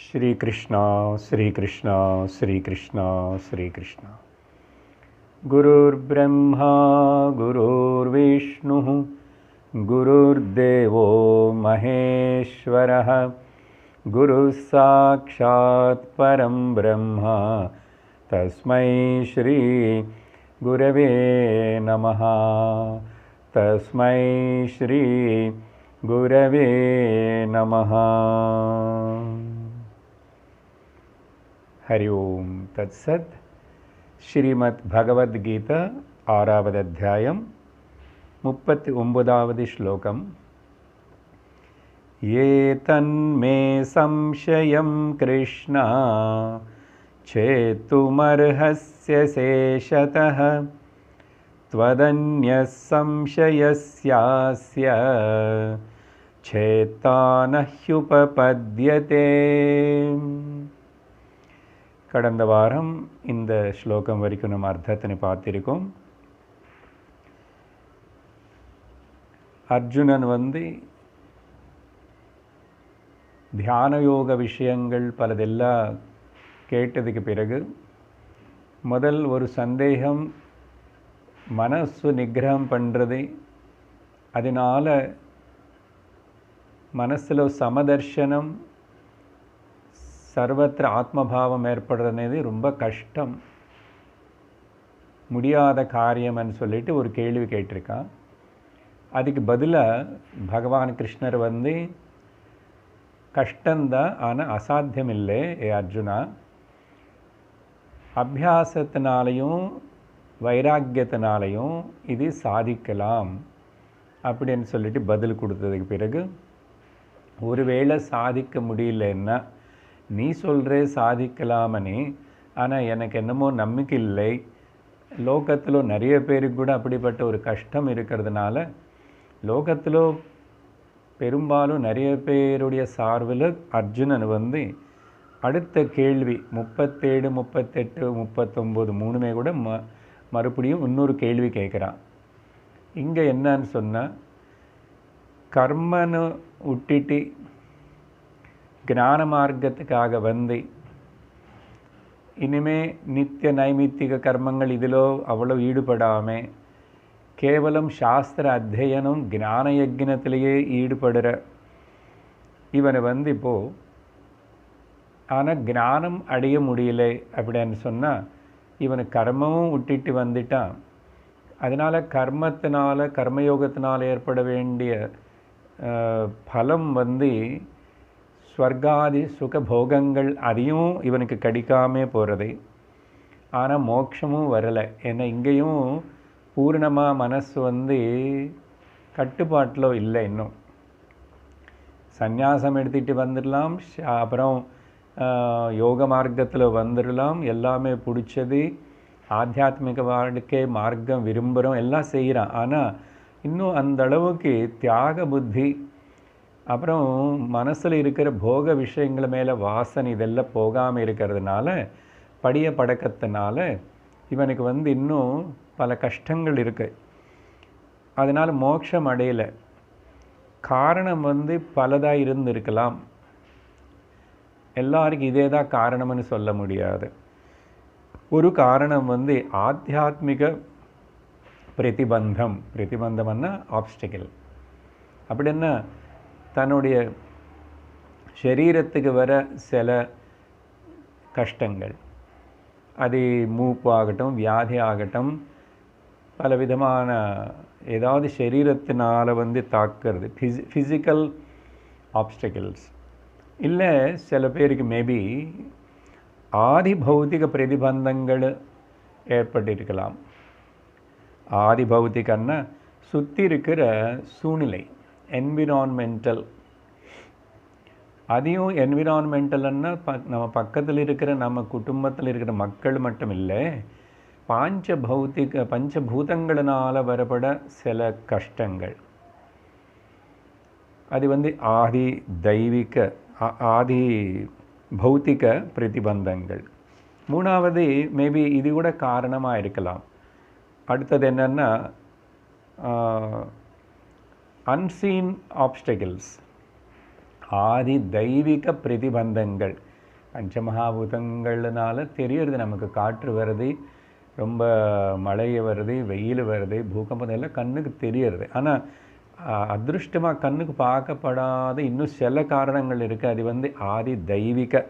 श्री कृष्णा श्री कृष्णा श्री कृष्णा श्री कृष्णा। गुरुर्ब्रह्मा गुरुर्विष्णुः गुरुर्देवो महेश्वरः गुरुः साक्षात् परं ब्रह्म तस्मै श्री गुरवे नमः। तस्मै श्री गुरवे नमः। हरि ओम तत्सत्। श्रीमद् भगवद गीता आरावद अध्यायम 39வது श्लोकम। ये तन्मे संशयं कृष्ण चेतुमर्हस्य शेषतः त्वदन्यः संशयस्यास्य चेता न ह्युपपद्यते। கடந்த வாரம் இந்த ஸ்லோகம் வரைக்கும் நம்ம அர்த்தத்தினை பார்த்திருக்கோம். அர்ஜுனன் தியான யோக விஷயங்கள் பலதெல்லாம் கேட்டதுக்கு பிறகு முதல் ஒரு சந்தேகம், மனசு நிகிரகம் பண்ணுறது, அதனால் மனசில் சமதர்ஷனம், சர்வத்திர ஆத்மபாவம் ஏற்படுறது ரொம்ப கஷ்டம், முடியாத காரியம்னு சொல்லிட்டு ஒரு கேள்வி கேட்டிருக்கான். அதுக்கு பதிலாக பகவான் கிருஷ்ணர் கஷ்டந்தான், ஆனால் அசாத்தியம் இல்லை ஏ அர்ஜுனா, அபியாசத்தினாலையும் வைராக்கியத்தினாலையும் இது சாதிக்கலாம் அப்படின்னு சொல்லிட்டு பதில் கொடுத்ததுக்கு பிறகு, ஒருவேளை சாதிக்க முடியலன்னா நீ சொல்கிறே சாதிக்கலாமனே, ஆனால் எனக்கு என்னமோ நம்பிக்கை இல்லை, லோகத்தில் நிறைய பேருக்கு கூட அப்படிப்பட்ட ஒரு கஷ்டம் இருக்கிறதுனால லோகத்தில் பெரும்பாலும் நிறைய பேருடைய சார்பில் அர்ஜுனன் அடுத்த கேள்வி 37, 38, 39 மூணுமே கூட மறுபடியும் இன்னொரு கேள்வி கேட்குறான். இங்கே என்னன்னு சொன்னால், கர்மன்னு விட்டுட்டு ஞான மார்க்கத்துக்காக இனிமே நித்திய நைமித்திக கர்மங்கள் இதிலோ அவ்வளோ ஈடுபடாமல் கேவலம் சாஸ்திர அத்தியனம் ஞான யஜ்ஞத்திலேயே ஈடுபடுற இவனை இப்போது ஆனால் ஞானம் அடைய முடியல அப்படின்னு சொன்னால் இவனை கர்மமும் விட்டுட்டு வந்துட்டான். அதனால் கர்மத்தினால் கர்மயோகத்தினால் ஏற்பட வேண்டிய பலம் ஸ்வர்காதி சுகபோகங்கள் அதையும் இவனுக்கு கிடைக்காமே போகிறது. ஆனால் மோட்சமும் வரலை. ஏன்னா இங்கேயும் பூர்ணமாக மனசு கட்டுப்பாட்டில் இல்லை. இன்னும் சந்நியாசம் எடுத்துகிட்டு வந்துடலாம், அப்புறம் யோக மார்க்கத்தில் வந்துடலாம், எல்லாமே பிடிச்சது, ஆத்தியாத்மிக வாழ்க்கை மார்க்கம் விரும்புகிறோம், எல்லாம் செய்கிறான். ஆனால் இன்னும் அந்த அளவுக்கு தியாக புத்தி, அப்புறம் மனசில் இருக்கிற போக விஷயங்கள் மேலே வாசனை இதெல்லாம் போகாமல் இருக்கிறதுனால, படிய பழக்கத்தினால இவனுக்கு இன்னும் பல கஷ்டங்கள் இருக்குது. அதனால் மோட்சம் அடையலை. காரணம் பலதாக இருந்திருக்கலாம். எல்லாருக்கும் இதே தான் காரணம்னு சொல்ல முடியாது. ஒரு காரணம் ஆத்தியாத்மிக பிரதிபந்தம்னா ஆப்ஸ்டிக்கல். அப்படின்னா தன்னுடைய சரீரத்துக்கு வர சில கஷ்டங்கள், அது மூப்பாகட்டும், வியாதி ஆகட்டும், பலவிதமான ஏதாவது சரீரத்தினால் தாக்குறது, ஃபிசிக்கல் ஆப்ஸ்டிக்கல்ஸ். இல்லை சில பேருக்கு மேபி ஆதி பௌத்திக பிரதிபந்தங்கள் ஏற்பட்டிருக்கலாம். ஆதி பௌத்திகன்னா சுற்றி இருக்கிற சூழ்நிலை, என்விரான்மெண்டல். அதையும் என்விரான்மெண்டல்னா நம்ம பக்கத்தில் இருக்கிற நம்ம குடும்பத்தில் இருக்கிற மக்கள் மட்டும் இல்லை, பஞ்சபூதங்களினால் வரப்பட சில கஷ்டங்கள். அது ஆதி தெய்வீக ஆதி பௌத்திக பிரதிபந்தங்கள். மூணாவது மேபி இது கூட காரணமாக இருக்கலாம். அடுத்தது என்னென்னா unseen obstacles, ஆதி தெய்வீக பிரதிபந்தங்கள். பஞ்சமகாபூதங்கள்னால தெரியறது நமக்கு. காற்று வருது, ரொம்ப மழை வருது, வெயில் வருது, பூகம்பம் எல்லாம் கண்ணுக்கு தெரியறது. ஆனால் அதிருஷ்டமாக கண்ணுக்கு பார்க்கப்படாத இன்னும் சில காரணங்கள் இருக்குது. அது வந்து ஆதி தெய்வீக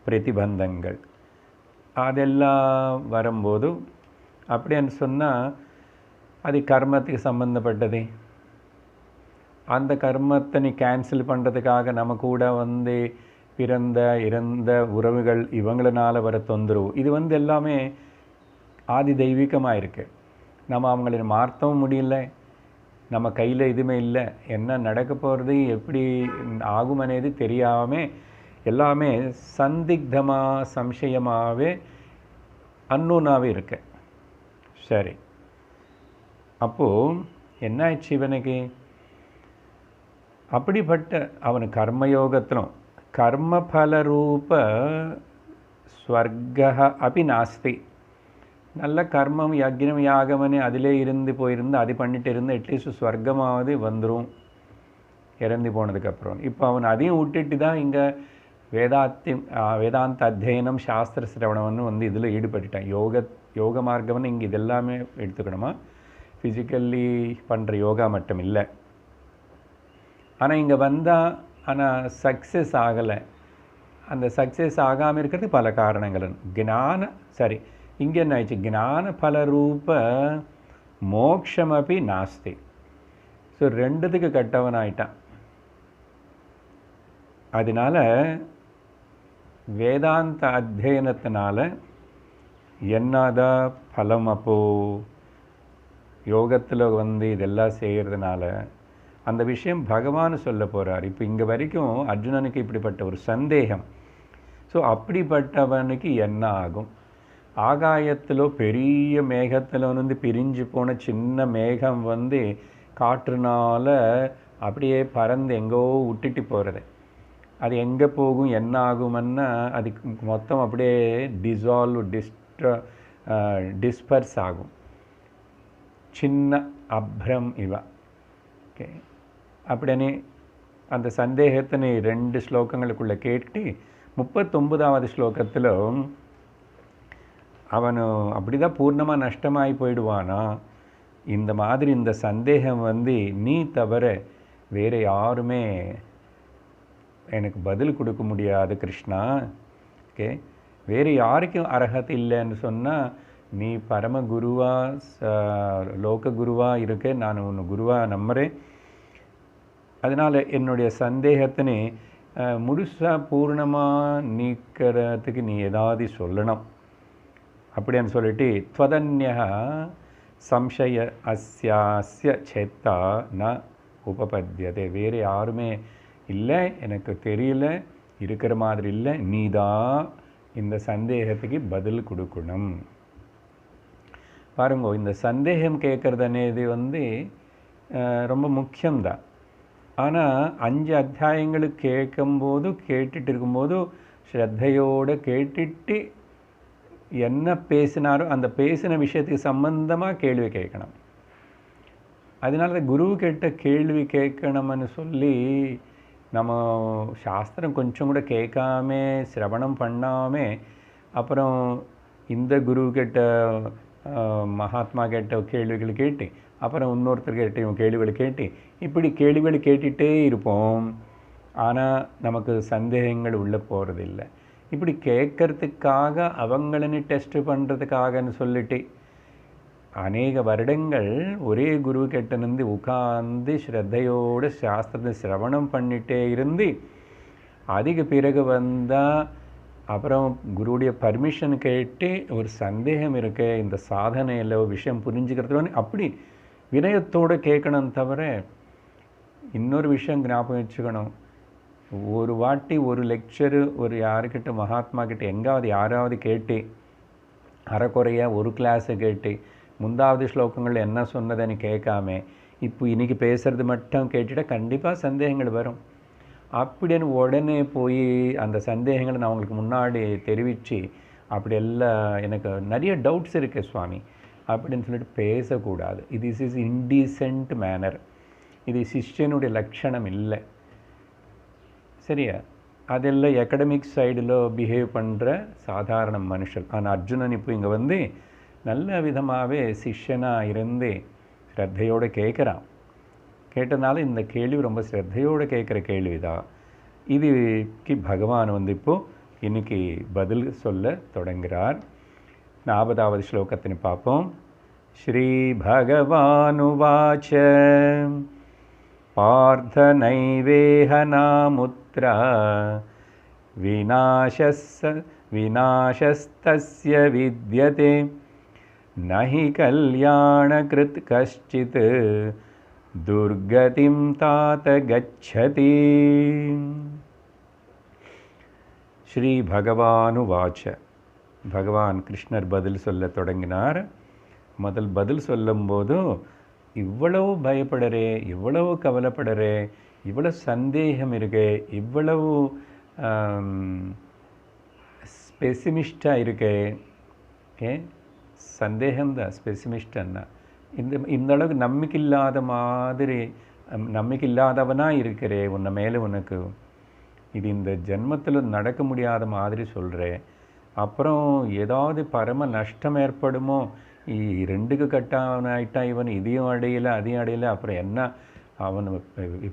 பிரதிபந்தங்கள். அதெல்லாம் வரும்போது அப்படின்னு சொன்னால் அது கர்மத்துக்கு சம்மந்தப்பட்டது. அந்த கர்மத்தை நீ கேன்சல் பண்ணுறதுக்காக நம்ம கூட வந்து பிறந்த இறந்த உறவுகள் இவங்களனால வர தொந்தரவு, இது வந்து எல்லாமே ஆதி தெய்வீகமாக இருக்குது. நம்ம அவங்கள மாற்றவும் முடியல, நம்ம கையில் எதுவுமே இல்லை. என்ன நடக்க போகிறது, எப்படி ஆகும் అనేది தெரியாமல் எல்லாமே சந்திக்தமாக சம்சயமாகவே அன்னோனாகவே இருக்கு. சரி, அப்போது என்ன ஆயிடுச்சு இவனுக்கு? அப்படிப்பட்ட அவனு கர்மயோகத்திலும் கர்மஃலரூப ஸ்வர்க அப்படி நாஸ்தி. நல்ல கர்மம் யக்ஞம் யாகமனே அதிலே இருந்து போயிருந்து அது பண்ணிட்டு இருந்து அட்லீஸ்ட் ஸ்வர்க்கமாவது வந்துடும் இறந்து போனதுக்கப்புறம். இப்போ அவன் அதையும் விட்டுட்டு தான் இங்கே வேதாந்த அத்தியனம் சாஸ்திர சிரவணம்னு வந்து இதில் ஈடுபட்டுட்டான். யோக மார்க்கம்னு இங்கே இதெல்லாமே எடுத்துக்கணுமா? ஃபிசிக்கல்லி பண்ணுற யோகா மட்டும் இல்லை. ஆனால் இங்கே வந்தால் ஆனால் சக்ஸஸ் ஆகலை. அந்த சக்ஸஸ் ஆகாமல் இருக்கிறது பல காரணங்கள். சரி, இங்கே என்ன ஆயிடுச்சு? ஞான பலரூப மோக்ஷமபி நாஸ்தி. ஸோ ரெண்டுத்துக்கு கட்டவன் ஆயிட்டான். அதனால வேதாந்த அத்தியனத்தினால என்னதான் பலம்? அப்போது யோகத்தில் வந்து இதெல்லாம் செய்கிறதுனால அந்த விஷயம் பகவான் சொல்ல போகிறார். இப்போ இங்கே வரைக்கும் அர்ஜுனனுக்கு இப்படிப்பட்ட ஒரு சந்தேகம். ஸோ அப்படிப்பட்டவனுக்கு என்ன ஆகும்? ஆகாயத்தில் பெரிய மேகத்தில் வந்து பிரிஞ்சு போன சின்ன மேகம் வந்து காற்றுனால அப்படியே பறந்து எங்கோ விட்டுட்டு போகிறது. அது எங்கே போகும், என்ன ஆகும்னா அதுக்கு மொத்தம் அப்படியே டிஸ்பர்ஸ் ஆகும். சின்ன அப்ரம் இவ. ஓகே, அப்படின்னு அந்த சந்தேகத்தினை 2 ஸ்லோகங்களுக்குள்ளே கேட்டு 39வது ஸ்லோகத்தில் அவனு அப்படி தான் பூர்ணமாக நஷ்டமாகி போயிடுவானா? இந்த மாதிரி இந்த சந்தேகம் வந்து நீ தவிர வேறு யாருமே எனக்கு பதில் கொடுக்க முடியாது கிருஷ்ணா. ஓகே, வேறு யாருக்கும் அர்ஹத்தை இல்லைன்னு சொன்னால் நீ பரம குருவா லோக குருவாக இருக்க, நான் உன்னை குருவாக நம்புகிறேன். அதனால் என்னுடைய சந்தேகத்தினை முழுசாக பூர்ணமாக நீக்கிறதுக்கு நீ ஏதாவது சொல்லணும் அப்படின்னு சொல்லிட்டு त्वदन्यः संशय अस्यास्य சேத்தா ந உபபத்தியதே. வேறு யாருமே இல்லை, எனக்கு தெரியல, இருக்கிற மாதிரி இல்லை, நீ தான் இந்த சந்தேகத்துக்கு பதில் கொடுக்கணும். பாருங்க, இந்த சந்தேகம் கேட்குறது అనేది வந்து ரொம்ப முக்கியம்தான். ஆனால் 5 அத்தியாயங்களுக்கு கேட்கும்போது கேட்டுட்டு இருக்கும்போது ஸ்ரத்தையோடு கேட்டுட்டு என்ன பேசினாரோ அந்த பேசின விஷயத்துக்கு சம்பந்தமாக கேள்வி கேட்கணும். அதனால குரு கிட்ட கேள்வி கேட்கணும்னு சொல்லி நம்ம சாஸ்திரம் கொஞ்சம் கூட கேட்காம சிரவணம் பண்ணாமல் அப்புறம் இந்த குரு கிட்ட மகாத்மா கிட்ட கேள்விகள் கேட்டு அப்புறம் இன்னொருத்தர்கிட்டையும் கேள்விகள் கேட்டு இப்படி கேள்விகள் கேட்டுகிட்டே இருப்போம். ஆனால் நமக்கு சந்தேகங்கள் உள்ளே போகிறதில்லை. இப்படி கேட்கறதுக்காக அவங்களன்னு டெஸ்ட் பண்ணுறதுக்காகன்னு சொல்லிட்டு அநேக வருடங்கள் ஒரே குரு கிட்ட நின்று உட்கார்ந்து ஸ்ரத்தையோடு சாஸ்திரத்தை சிரவணம் பண்ணிகிட்டே இருந்து அதுக்கு பிறகு வந்தால் அப்புறம் குருவுடைய பர்மிஷன் கேட்டு ஒரு சந்தேகம் இருக்கு இந்த சாதனையில் ஒரு விஷயம் புரிஞ்சுக்கிறதுக்கு அப்படி வினயத்தோடு கேட்கணும். தவிர இன்னொரு விஷயம் ஞாபகம் வச்சுக்கணும், ஒரு வாட்டி ஒரு லெக்சரு ஒரு யாருக்கிட்ட மகாத்மா கிட்ட எங்காவது யாராவது கேட்டு அறக்குறையாக ஒரு கிளாஸை கேட்டு முந்தாவது ஸ்லோகங்கள் என்ன சொன்னதுன்னு கேட்காம இப்போ இன்றைக்கி பேசுகிறது மட்டும் கேட்டுட்டா கண்டிப்பாக சந்தேகங்கள் வரும். அப்படின்னு உடனே போய் அந்த சந்தேகங்களை நான் உங்களுக்கு முன்னாடி தெரிவித்து அப்படி எல்லாம் எனக்கு நிறைய டவுட்ஸ் இருக்குது சுவாமி அப்படின்னு சொல்லிட்டு பேசக்கூடாது. இது இஸ் இன்டீசென்ட் மேனர். இது சிஷ்யனுடைய லட்சணம் இல்லை. சரியா? அதெல்லாம் அகடமிக் சைடில் பிஹேவ் பண்ணுற சாதாரண மனுஷன். ஆனால் அர்ஜுனன் இப்போ இங்கே வந்து நல்ல விதமாகவே சிஷ்யனாக இருந்து ஸ்ரத்தையோடு கேட்குறான். கேட்டனால இந்த கேள்வி ரொம்ப ஸ்ரத்தையோடு கேட்குற கேள்வி தான். இதுக்கு பகவான் வந்து இப்போது இன்னைக்கு பதில் சொல்ல தொடங்குகிறார். 40வது ஸ்லோகத்தினை பார்ப்போம். ஸ்ரீ பகவானுவாச்ச பார்த்த நைவேஹ நாமுத்ரா விநாசஸ்தஸ்ய வித்யதே நஹி கல்யாணகிருத் கஷ்சித் துர்கதிம் தாத கச்சதி. ஸ்ரீ பகவானுவாச்ச, பகவான் கிருஷ்ணர் பதில் சொல்ல தொடங்கினார். பதில் சொல்லும்போது இவ்வளவு பயப்படுறே, இவ்வளவு கவலைப்படுறே, இவ்வளவு சந்தேகம் இருக்கே, இவ்வளவு ஸ்பெசிமிஸ்டாக இருக்கே. சந்தேகம்தான் ஸ்பெசிமிஸ்டன்னா. இந்த அளவுக்கு நம்பிக்கை இல்லாதவனாக இருக்கிறே உன்னை மேலே, உனக்கு இது இந்த ஜென்மத்தில் நடக்க முடியாத மாதிரி சொல்கிறேன். அப்புறம் ஏதாவது பரம நஷ்டம் ஏற்படுமோ, ரெண்டுக்கு கட்டாயிட்டா இவன் இதையும் அடையலை அதையும் அடையலை, அப்புறம் என்ன அவன்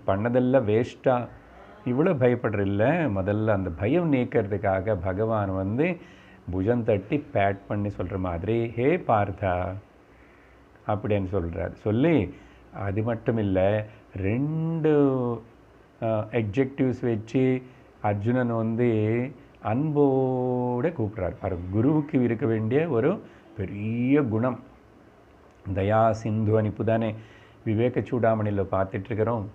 பண்ணதெல்லாம் வேஸ்ட்டாக, இவ்வளோ பயப்படுறில்ல. முதல்ல அந்த பயம் நீக்கிறதுக்காக பகவான் வந்து புஜம் தட்டி பேட் பண்ணி சொல்கிற மாதிரி ஹே பார்த்தா அப்படின்னு சொல்கிறார். சொல்லி அது மட்டும் இல்லை, 2 எக்ஜெக்டிவ்ஸ் வச்சு அர்ஜுனன் வந்து அன்போடு கூப்பிட்றார். குருவுக்கு இருக்க வேண்டிய ஒரு பெரிய குணம் தயா சிந்து அனுப்பு தானே விவேக சூடாமணியில் பார்த்துட்ருக்கிறோம்.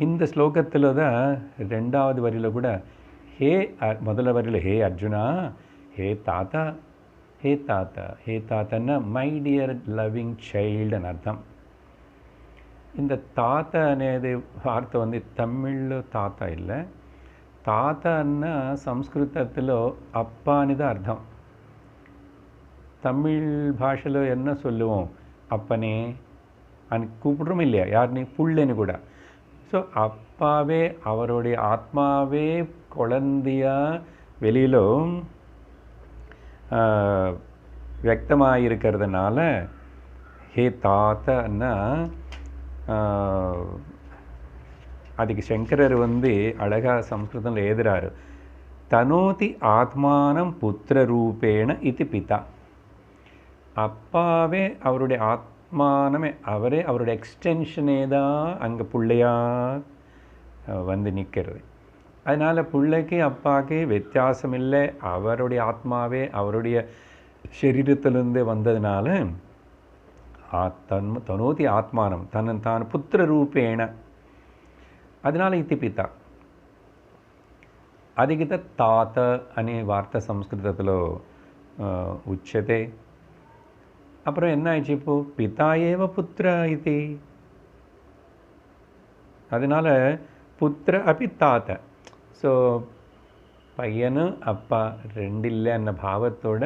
இந்த ஸ்லோகத்தில் தான் 2வது வரியில் கூட முதல்ல வரியில் ஹே அர்ஜுனா, ஹே தாத்தா, ஹே தாத்தா. ஹே தாத்தான்னா மை டியர் லவ்விங் சைல்டுன்னு அர்த்தம். இந்த தாத்தா అనేది வார்த்தை வந்து தமிழில் தாத்தா இல்லை, தாத்தான்னா సంస్కృతத்தில் అప్పాని தான் அர்த்தம். தமிழ் பாஷையில் என்ன சொல்லுவோம், அப்பனே అని கூப்பிடுறோம் இல்லையா, யாருன்னு புள்ளன்னு கூட. ஸோ அப்பாவே அவருடைய ஆத்மாவே குழந்தையா வெளியிலும் வியக்தமாக இருக்கிறதுனால ஹே தாத்தன்னா அதுக்கு சங்கரர் வந்து அழகாக சம்ஸ்கிருதத்தில் எழுதுறாரு. தனோதி ஆத்மானம் புத்திர ரூபேண இது பிதா. அப்பாவே அவருடைய ஆத்மானமே, அவரே அவருடைய எக்ஸ்டென்ஷனே தான் அங்கே பிள்ளையாக வந்து நிற்கிறது. அதனால் பிள்ளைக்கு அப்பாவுக்கு வித்தியாசம் இல்லை, அவருடைய ஆத்மாவே அவருடைய சரீரத்திலிருந்து வந்ததுனால தனோதி ஆத்மானம் தான் புத்திர ரூபேண, அதனால் இத்தி பிதா. அதுக்கு தாத்த அనే வார்த்தை சம்ஸ்கிருதத்தில் உச்சதே. அப்புறம் என்ன ஆயிடுச்சு, இப்போ பிதா ஏவ புத்திர இது, அதனால் புத்திர அப்படி தாத்த. ஸோ பையனு அப்பா 2 இல்லை அన్న பாவத்தோட,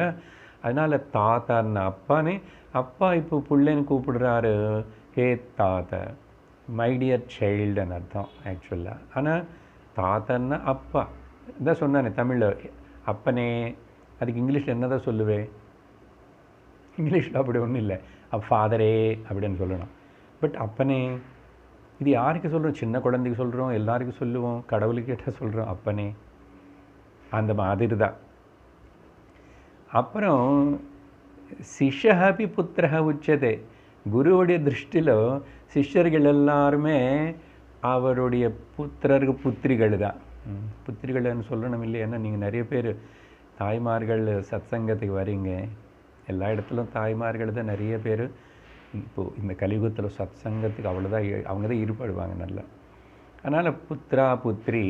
அதனால் தாத்தான்னு அப்பானே, அப்பா இப்போ பிள்ளைன்னு கூப்பிடுறாரு ஹே தாத்தா, மை டியர் சைல்டுன்னு அர்த்தம் ஆக்சுவலாக. ஆனால் தாத்தான்னா அப்பா இதான் சொன்னானே தமிழில் அப்பனே. அதுக்கு இங்கிலீஷில் என்ன தான் சொல்லுவேன், இங்கிலீஷில் அப்படி ஒன்றும் இல்லை, ஃபாதரே அப்படின்னு சொல்லணும். பட் அப்பனே இது யாருக்கு சொல்கிறோம், சின்ன குழந்தைக்கு சொல்கிறோம், எல்லாருக்கும் சொல்லுவோம், கடவுளுக்கிட்ட சொல்கிறோம் அப்பனே, அந்த மாதிரி தான். அப்புறம் சிஷ்யஹபி புத்திரஹ உச்சதே. குருவுடைய திருஷ்டியில் சிஷ்யர்கள் எல்லாருமே அவருடைய புத்திரிகள் தான். புத்திரிகள்னு சொல்லணும் இல்லையா, ஏன்னா நீங்கள் நிறைய பேர் தாய்மார்கள் சத்சங்கத்துக்கு வரீங்க, எல்லா இடத்துலையும் தாய்மார்கள் தான் நிறைய பேர். இப்போது இந்த கலியுகத்தில் சத்சங்கத்துக்கு அவ்வளோதான் அவங்க தான் ஈடுபடுவாங்க நல்லா. அதனால் புத்திரா புத்திரி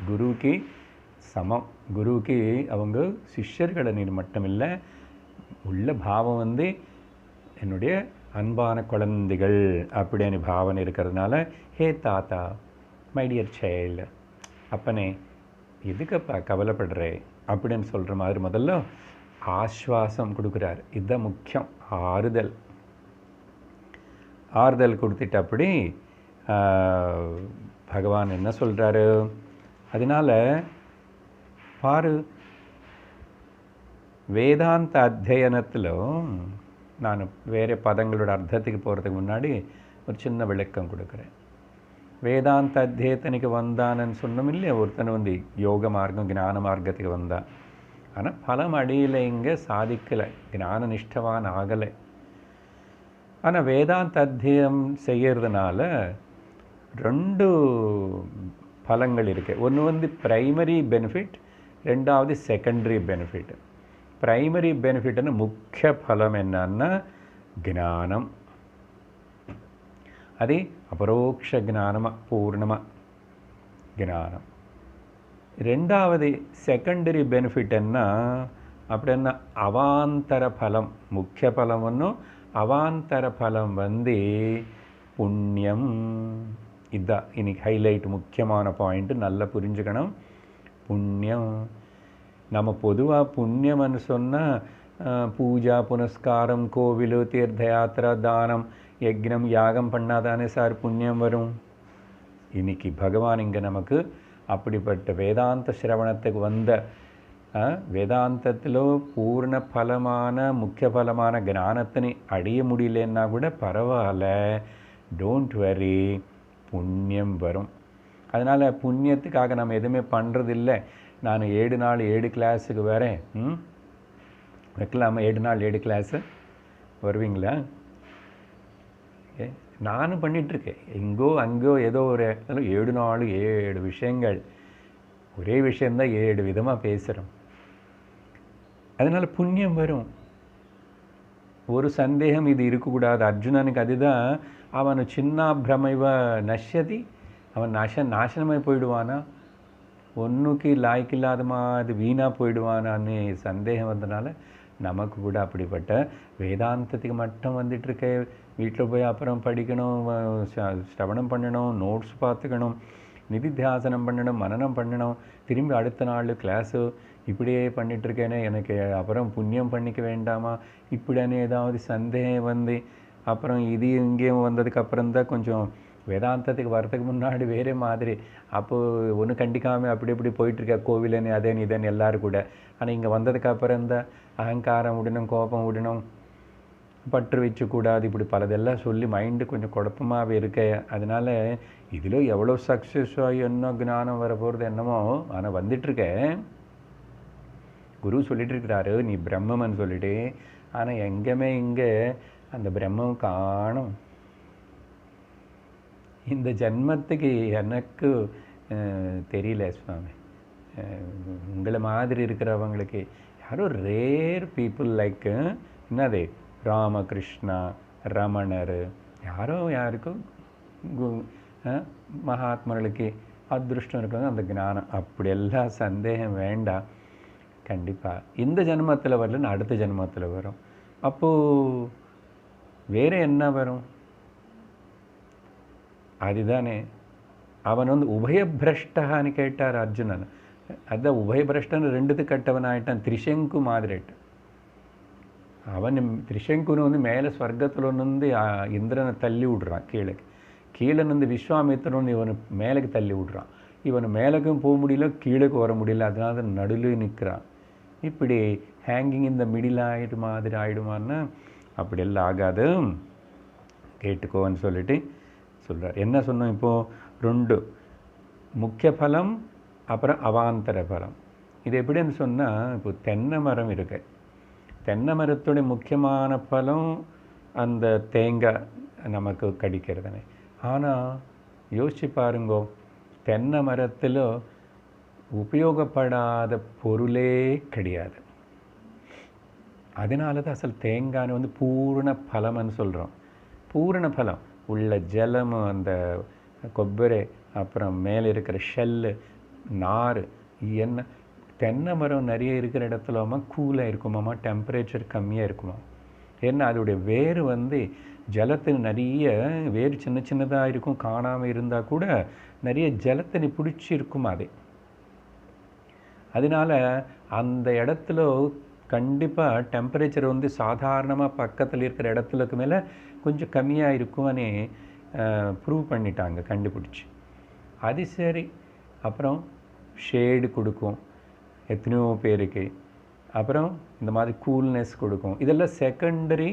குருவுக்கு சமம். குருவுக்கு அவங்க சிஷ்யர்களை நீர் மட்டும் இல்லை, உள்ள பாவம் வந்து என்னுடைய அன்பான குழந்தைகள் அப்படின்னு பாவனை இருக்கிறதுனால ஹே தாத்தா மை டியர் சைல்டு, அப்பனே எதுக்கப்பா கவலைப்படுறே அப்படின்னு சொல்கிற மாதிரி முதல்ல ஆஸ்வாசம் கொடுக்குறார். இதுதான் முக்கியம், ஆறுதல் கொடுத்துட்டு அப்படி பகவான் என்ன சொல்கிறாரு? அதனால் பாரு, வேதாந்த அத்தியனத்தில் நான் வேறு பதங்களோட அர்த்தத்துக்கு போகிறதுக்கு முன்னாடி ஒரு சின்ன விளக்கம் கொடுக்குறேன். வேதாந்த அத்தியத்தனுக்கு வந்தான்னு சொன்னோம் இல்லையா, ஒருத்தன் வந்து யோக மார்க்கம் ஞான மார்க்கத்துக்கு வந்தான். ஆனால் பலம் அடியில் இங்கே சாதிக்கலை, ஞான நிஷ்டவான் ஆகலை. ஆனால் வேதாந்த அத்தியம் செய்கிறதுனால 2 பலங்கள் இருக்குது. ஒன்று வந்து ப்ரைமரி பெனிஃபிட், ரெண்டாவது செகண்டரி பெனிஃபிட். ப்ரைமரி பெனிஃபிட்னு முக்கிய பலம் என்னன்னா ஞானம். அது அபரோக்ஷ ஞானமாக பூர்ணமாக ஞானம். ரெண்டாவது செகண்டரி பெனிஃபிட் என்ன அப்படின்னா அவாந்தர பலம். முக்கிய பலம் ஒன்றும், அவாந்தர பலம் வந்து புண்ணியம். இதுதான் இன்னைக்கு ஹைலைட், முக்கியமான பாயிண்ட்டு, நல்லா புரிஞ்சுக்கணும். புண்ணியம். நம்ம பொதுவாக புண்ணியம்னு சொன்னால் பூஜா புனஸ்காரம், கோவில், தீர்த்த யாத்திரா, தானம், யக்னம், யாகம் பண்ணாதானே சார் புண்ணியம் வரும். இன்னைக்கு பகவான் இங்கே நமக்கு அப்படிப்பட்ட வேதாந்த சிரவணத்துக்கு வந்த வேதாந்தத்தில் பூர்ண பலமான முக்கிய பலமான ஞானத்தினை அடைய முடியலன்னா கூட பரவாயில்ல, டோன்ட் வரி, புண்ணியம் வரும். அதனால் புண்ணியத்துக்காக நம்ம எதுவுமே பண்ணுறதில்லை. நான் 7 நாள் 7 கிளாஸுக்கு வரேன், வைக்கலாமா? 7 நாள் 7 கிளாஸு வருவீங்களா? நானும் பண்ணிகிட்ருக்கேன். எங்கோ அங்கோ ஏதோ ஒரு 7 நாள் 7 விஷயங்கள், ஒரே விஷயந்தான் 7 விதமாக பேசுகிறோம். அதனால் புண்ணியம் வரும். ஒரு சந்தேகம் இது இருக்கக்கூடாது. அர்ஜுனனுக்கு அதுதான், அவனு சின்ன பிரமைவ நஷ்யதி, அவன் நாசனமாய் போயிடுவானா, ஒன்றுக்கு லாய்க்கில்லாத மாதிரி வீணாக போயிடுவானான்னு சந்தேகம் வந்தனால நமக்கு கூட அப்படிப்பட்ட வேதாந்தத்துக்கு மட்டும் வந்துட்டுருக்க. வீட்டில் போய் அப்புறம் படிக்கணும், ஸ்ரவணம் பண்ணணும், நோட்ஸ் பார்த்துக்கணும், நிதித்தியாசனம் பண்ணணும், மனனம் பண்ணணும், திரும்பி அடுத்த நாள் கிளாஸு, இப்படியே பண்ணிகிட்ருக்கேனே, எனக்கு அப்புறம் புண்ணியம் பண்ணிக்க வேண்டாமா இப்படின்னு ஏதாவது சந்தேகம் வந்து அப்புறம் இது இங்கேயும் வந்ததுக்கப்புறம் தான் கொஞ்சம் வேதாந்தத்துக்கு வரதுக்கு முன்னாடி வேறு மாதிரி அப்போது ஒன்று கண்டிக்காமல் அப்படி இப்படி போயிட்டுருக்க, கோவிலன்னு அதேன்னு இதேன்னு எல்லோரும் கூட. ஆனால் இங்கே வந்ததுக்கப்புறம் தான் அகங்காரம் விடணும், கோபம் விடணும், பற்று வச்சக்கூடாது, இப்படி பலதெல்லாம் சொல்லி மைண்டு கொஞ்சம் குழப்பமாகவே இருக்க. அதனால் இதில் எவ்வளோ சக்ஸஸாக என்ன ஞானம் வர போகிறது என்னமோ, ஆனால் வந்துட்டுருக்கேன். குரு சொல்லிட்டு இருக்கிறாரு நீ பிரம்மன்னு சொல்லிட்டு, ஆனால் எங்கேயுமே இங்கே அந்த பிரம்மம் காணும். இந்த ஜன்மத்துக்கு எனக்கு தெரியல சுவாமி, உங்களை மாதிரி இருக்கிறவங்களுக்கு யாரோ ரேர் பீப்புள் லைக் என்னது ராமகிருஷ்ணா, ரமணர், யாரோ யாருக்கும் மகாத்மர்களுக்கு அதிருஷ்டம் இருக்கிறது அந்த ஞானம். அப்படியெல்லாம் சந்தேகம் வேண்டாம். கண்டிப்பாக இந்த ஜென்மத்தில் வரலன்னு அடுத்த ஜென்மத்தில் வரும். அப்போது வேறு என்ன வரும்? அதுதானே அவன் வந்து உபயபிரஷ்டான்னு கேட்டார் அர்ஜுனன். அதுதான் உபயபிரஷ்டன், 2த்துக்கு கட்டவன் ஆகிட்டான், திரிசங்கு மாதிரி ஆகிட்டான். அவன் திரிசங்குன்னு வந்து மேலே ஸ்வர்க்கத்தில் வந்து இந்திரனை தள்ளி விட்றான், கீழே நின்று விஸ்வாமித்திரன் இவனை மேலுக்கு தள்ளி விட்றான். இவன் மேலுக்கும் போக முடியல, கீழேக்கு வர முடியல, அதனால தான் நடுவில் நிற்கிறான். இப்படி ஹேங்கிங் இந்த மிடில் ஆகிட்டு மாதிரி ஆகிடுமான்னா அப்படியெல்லாம் ஆகாது, கேட்டுக்கோன்னு சொல்லிட்டு சொல்கிறார். என்ன சொன்னோம் இப்போது? 2 முக்கிய பலம், அப்புறம் அவாந்தர பலம். இது எப்படின்னு சொன்னால், இப்போ தென்னை மரம் இருக்கு. தென்னை மரத்துடைய முக்கியமான பலம் அந்த தேங்காய் நமக்கு கிடைக்கிறதுனே. ஆனால் யோசிச்சு பாருங்கோ, தென்னை மரத்தில் உபயோகப்படாத பொருளே கிடையாது. அதனால தான் அசல் தேங்காய் வந்து பூர்ண பலம்னு சொல்கிறோம். பூர்ண பலம் உள்ள ஜலம், அந்த கொப்பரை, அப்புறம் மேலே இருக்கிற ஷெல்லு, நார், என்ன தென்னை மரம் நிறைய இருக்கிற இடத்துலமா கூலாக இருக்குமாம்மா, டெம்பரேச்சர் கம்மியாக இருக்குமா. ஏன்னா அதோடைய வேர் வந்து ஜலத்தில் நிறைய வேர் சின்ன சின்னதாக இருக்கும், காணாமல் இருந்தால் கூட நிறைய ஜலத்தினை பிடிச்சி இருக்கும் அது. அதனால் அந்த இடத்துல கண்டிப்பாக டெம்பரேச்சர் வந்து சாதாரணமாக பக்கத்தில் இருக்கிற இடத்துலக்கு மேலே கொஞ்சம் கம்மியாக இருக்கும்னு ப்ரூவ் பண்ணிட்டாங்க, கண்டுபிடிச்சி. அது சரி. அப்புறம் ஷேடு கொடுக்கும் எத்தனையோ பேருக்கு. அப்புறம் இந்த மாதிரி கூல்னஸ் கொடுக்கும். இதெல்லாம் செகண்டரி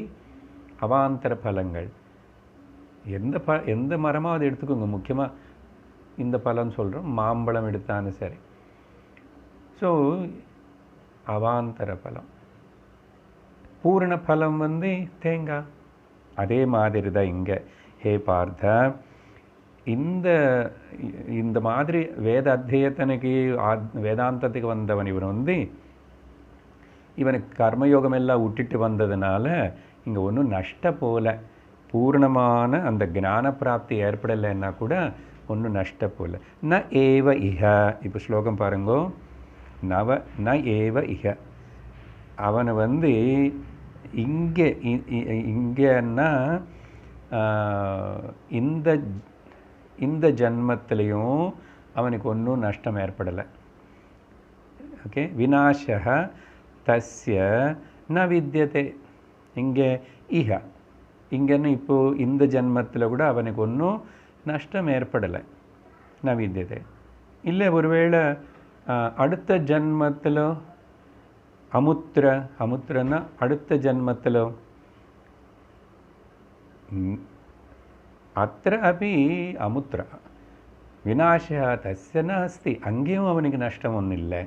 அவாந்தர பலங்கள். எந்த மரமாவது எடுத்துக்கோங்க. முக்கியமாக இந்த பழம் சொல்கிறோம், மாம்பழம் எடுத்தாலும் சரி. ஸோ அவாந்தர பலம். பூரண பலம் வந்து தேங்காய். அதே மாதிரி தான் இங்கே. ஹே பார்த்தா, இந்த மாதிரி வேத அத்தியத்தனுக்கு வேதாந்தத்துக்கு வந்தவன் இவன் வந்து இவனுக்கு கர்மயோகம் எல்லாம் விட்டுட்டு வந்ததுனால இங்கே ஒன்றும் நஷ்ட போல. பூர்ணமான அந்த ஞான பிராப்தி ஏற்படலைன்னா கூட ஒன்றும் நஷ்ட போல. ந ஏவ இஹ. இப்போ ஸ்லோகம் பாருங்கோ. ந ஏவ இஹ. அவனை வந்து இங்கேன்னா இந்த ஜன்மத்திலையும் அவனுக்கு ஒன்றும் நஷ்டம் ஏற்படலை. ஓகே. விநாசக தஸ்ய ந வித்யதே. இங்கே இஹ. இங்கன்னு இப்போது இந்த ஜன்மத்தில் கூட அவனுக்கு ஒன்றும் நஷ்டம் ஏற்படலை. ந வித்யதே. இல்லை ஒருவேளை அடுத்த ஜன்மத்தில் அமுத்திரன்னா அடுத்த ஜன்மத்தில் அத்திர அப்படி அமுத்திர விநாசா தஸ்ய நாஸ்தி. அங்கேயும் அவனுக்கு நஷ்டம் ஒன்றும் இல்லை.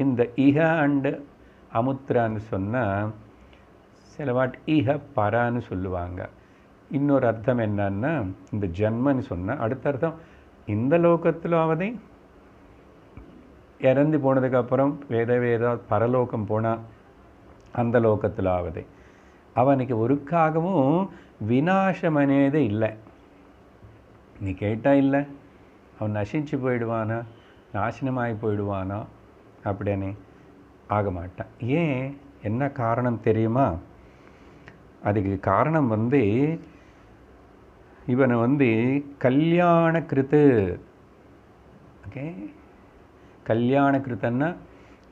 இந்த இஹ அண்டு அமுத்திரான்னு சொன்னால் சிலவாட் இஹ பரான்னு சொல்லுவாங்க. இன்னொரு அர்த்தம் என்னன்னா, இந்த ஜன்மன்னு சொன்னால் அடுத்த அர்த்தம் இந்த லோகத்திலாவது இறந்து போனதுக்கப்புறம் வேத பரலோகம் போனால் அந்த லோகத்திலாவது அவனுக்கு ஒருக்காகவும் விநாசம் அனேதே இல்லை. நீ கேட்டால் இல்லை, அவன் நசிச்சு போயிடுவானா, நாசனமாகி போயிடுவானா அப்படின்னு ஆக மாட்டான். ஏன், என்ன காரணம் தெரியுமா? அதுக்கு காரணம் வந்து இவனை வந்து கல்யாண கிருத்து. ஓகே. கல்யாண கிருத்தன்னா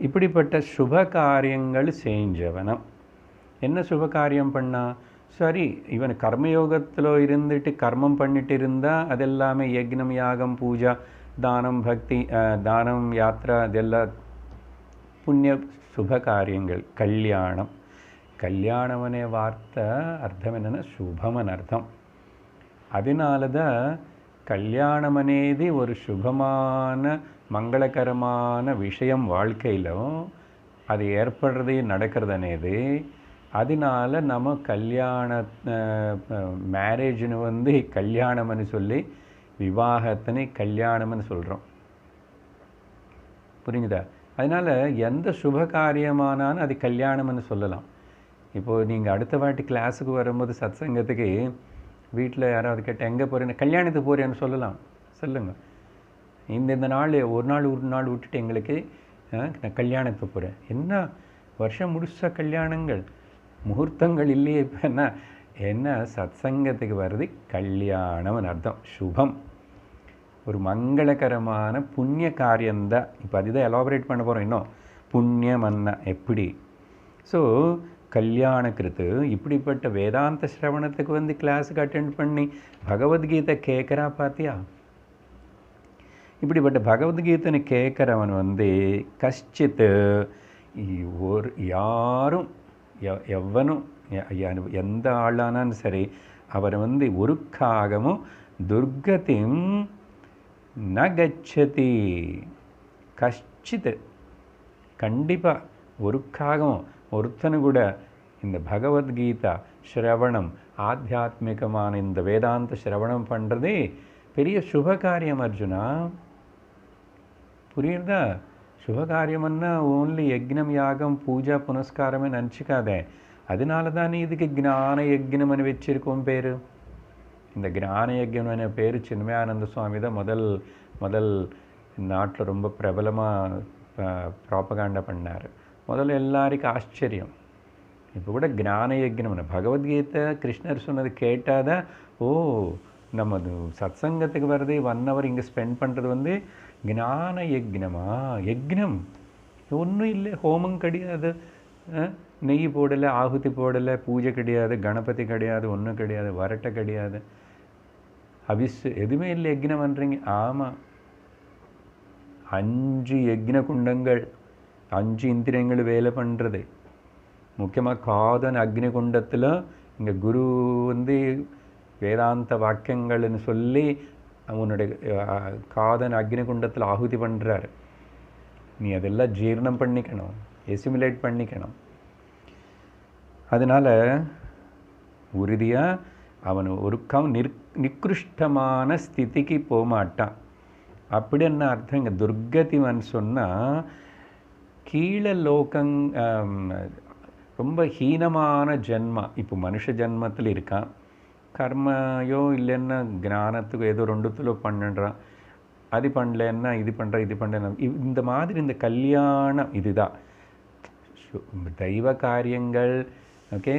இப்படிப்பட்ட சுப காரியங்கள் செஞ்சவனம். என்ன சுப காரியம் பண்ணா? சரி, இவன் கர்மயோகத்தில் இருந்துட்டு கர்மம் பண்ணிட்டு இருந்தால் அதெல்லாமே யக்னம், யாகம், பூஜா, தானம், பக்தி, தானம், யாத்ரா, அதெல்லாம் புண்ணிய சுப காரியங்கள். கல்யாணம். கல்யாணம் அనే வார்த்தை అర్థం என்னன்னா శుభమని అర్థం. அதனால தான் கல்யாணம் అనేది ஒரு சுபமான மங்களகரமான விஷயம் வாழ்க்கையிலும் அது ஏற்படுறது நடக்கிறது అనేది. அதனால நம்ம கல்யாண மேரேஜ்னு வந்து கல்யாணம்னு சொல்லி விவாகத்தினை கல்யாணம்னு சொல்கிறோம். புரியுதா? அதனால் எந்த சுப காரியமானாலும் அது கல்யாணம்னு சொல்லலாம். இப்போது நீங்கள் அடுத்த வாட்டி கிளாஸுக்கு வரும்போது சத்சங்கத்துக்கு வீட்டில் யாராவது கேட்டால் எங்கே போகிறேன்னு, கல்யாணத்துக்கு போகிறேன்னு சொல்லலாம். சொல்லுங்கள், இந்த நாள் ஒரு நாள் விட்டுட்டு எங்களுக்கு நான் கல்யாணத்துக்கு போகிறேன். என்ன வருஷம் முடிச்ச கல்யாணங்கள், முகூர்த்தங்கள் இல்லையே. இப்போ என்ன சத்சங்கத்துக்கு வருது கல்யாணம்னு அர்த்தம். சுபம், ஒரு மங்களகரமான புண்ணிய காரியந்தான். இப்போ அதுதான் எலாபரேட் பண்ண போகிறோம். இன்னும் புண்ணியமன்னா எப்படி. ஸோ கல்யாண கிருத்து இப்படிப்பட்ட வேதாந்த சிரவணத்துக்கு வந்து கிளாஸுக்கு அட்டெண்ட் பண்ணி பகவத்கீதை கேட்குறா பார்த்தியா? இப்படிப்பட்ட பகவத்கீதைன்னு கேட்குறவன் வந்து கஷ்டித்து ஒரு யாரும் எவனும் எந்த ஆளானாலும் சரி அவர் வந்து ஒருக்காகவும் துர்கதிம் ந கச்சதி. கஷ்டித்து கண்டிப்பாக ஒருக்காகவும் ஒருத்தனு கூட இந்த பகவத்கீதா ஸ்ரவணம், ஆத்தியாத்மிகமான இந்த வேதாந்த ஸ்ரவணம் பண்ணுறதே பெரிய சுபகாரியம் அர்ஜுனா. புரியுறதா? சுபகாரியம்னா ஓன்லி யக்னம், யாகம், பூஜா, புனஸ்காரமே நினச்சிக்காதே. அதனால தான் நீ இதுக்கு ஞான யக்னம்னு வச்சிருக்கோம் பேர். இந்த ஞான யக்னம்னு பேர் சின்மயானந்த சுவாமி தான் முதல் நாட்டில் ரொம்ப பிரபலமாக ப்ராபகாண்டா பண்ணார். முதல்ல எல்லாருக்கும் ஆச்சரியம். இப்போ கூட ஞான யக்னம்னு பகவத்கீதை கிருஷ்ணர் சொன்னது கேட்டால் தான், ஓ நம்ம சத்சங்கத்துக்கு வர்றது 1 hour இங்கே ஸ்பெண்ட் பண்ணுறது வந்து ஞான யக்னமா? யக்னம் ஒன்றும் இல்லை, ஹோமம் கிடையாது, நெய் போடலை, ஆகுதி போடலை, பூஜை கிடையாது, கணபதி கிடையாது, ஒன்றும் கிடையாது, வரட்டை கிடையாது. ஹவிஸ் எதுவுமே இல்லை, யக்னம் பண்ணுறீங்க. ஆமாம், 5 யக்ன குண்டங்கள், 5 இந்திரியங்கள் வேலை பண்ணுறது. முக்கியமாக காதன் அக்னி குண்டத்தில் இங்கே குரு வந்து வேதாந்த வாக்கியங்கள்னு சொல்லி அவனுடைய காதன் அக்னி குண்டத்தில் ஆகுதி பண்ணுறாரு. நீ அதெல்லாம் ஜீரணம் பண்ணிக்கணும், எசிமுலேட் பண்ணிக்கணும். அதனால் உறுதியாக அவன் ஒருக்கம் நிக்கிருஷ்டமான ஸ்திதிக்கு போகமாட்டான். அப்படி என்ன அர்த்தம்? இங்கே துர்கதிவன் சொன்னால் கீழே லோகங் ரொம்ப ஹீனமான ஜென்மா. இப்போ மனுஷ ஜென்மத்தில் இருக்கான், கர்மையோ இல்லைன்னா ஞானத்துக்கு ஏதோ ரெண்டுத்துல பண்ணுறான், அது பண்ணலன்னா இது பண்ணுற, இது பண்ண இந்த மாதிரி இந்த கல்யாணம் இதுதான் தெய்வ காரியங்கள். ஓகே,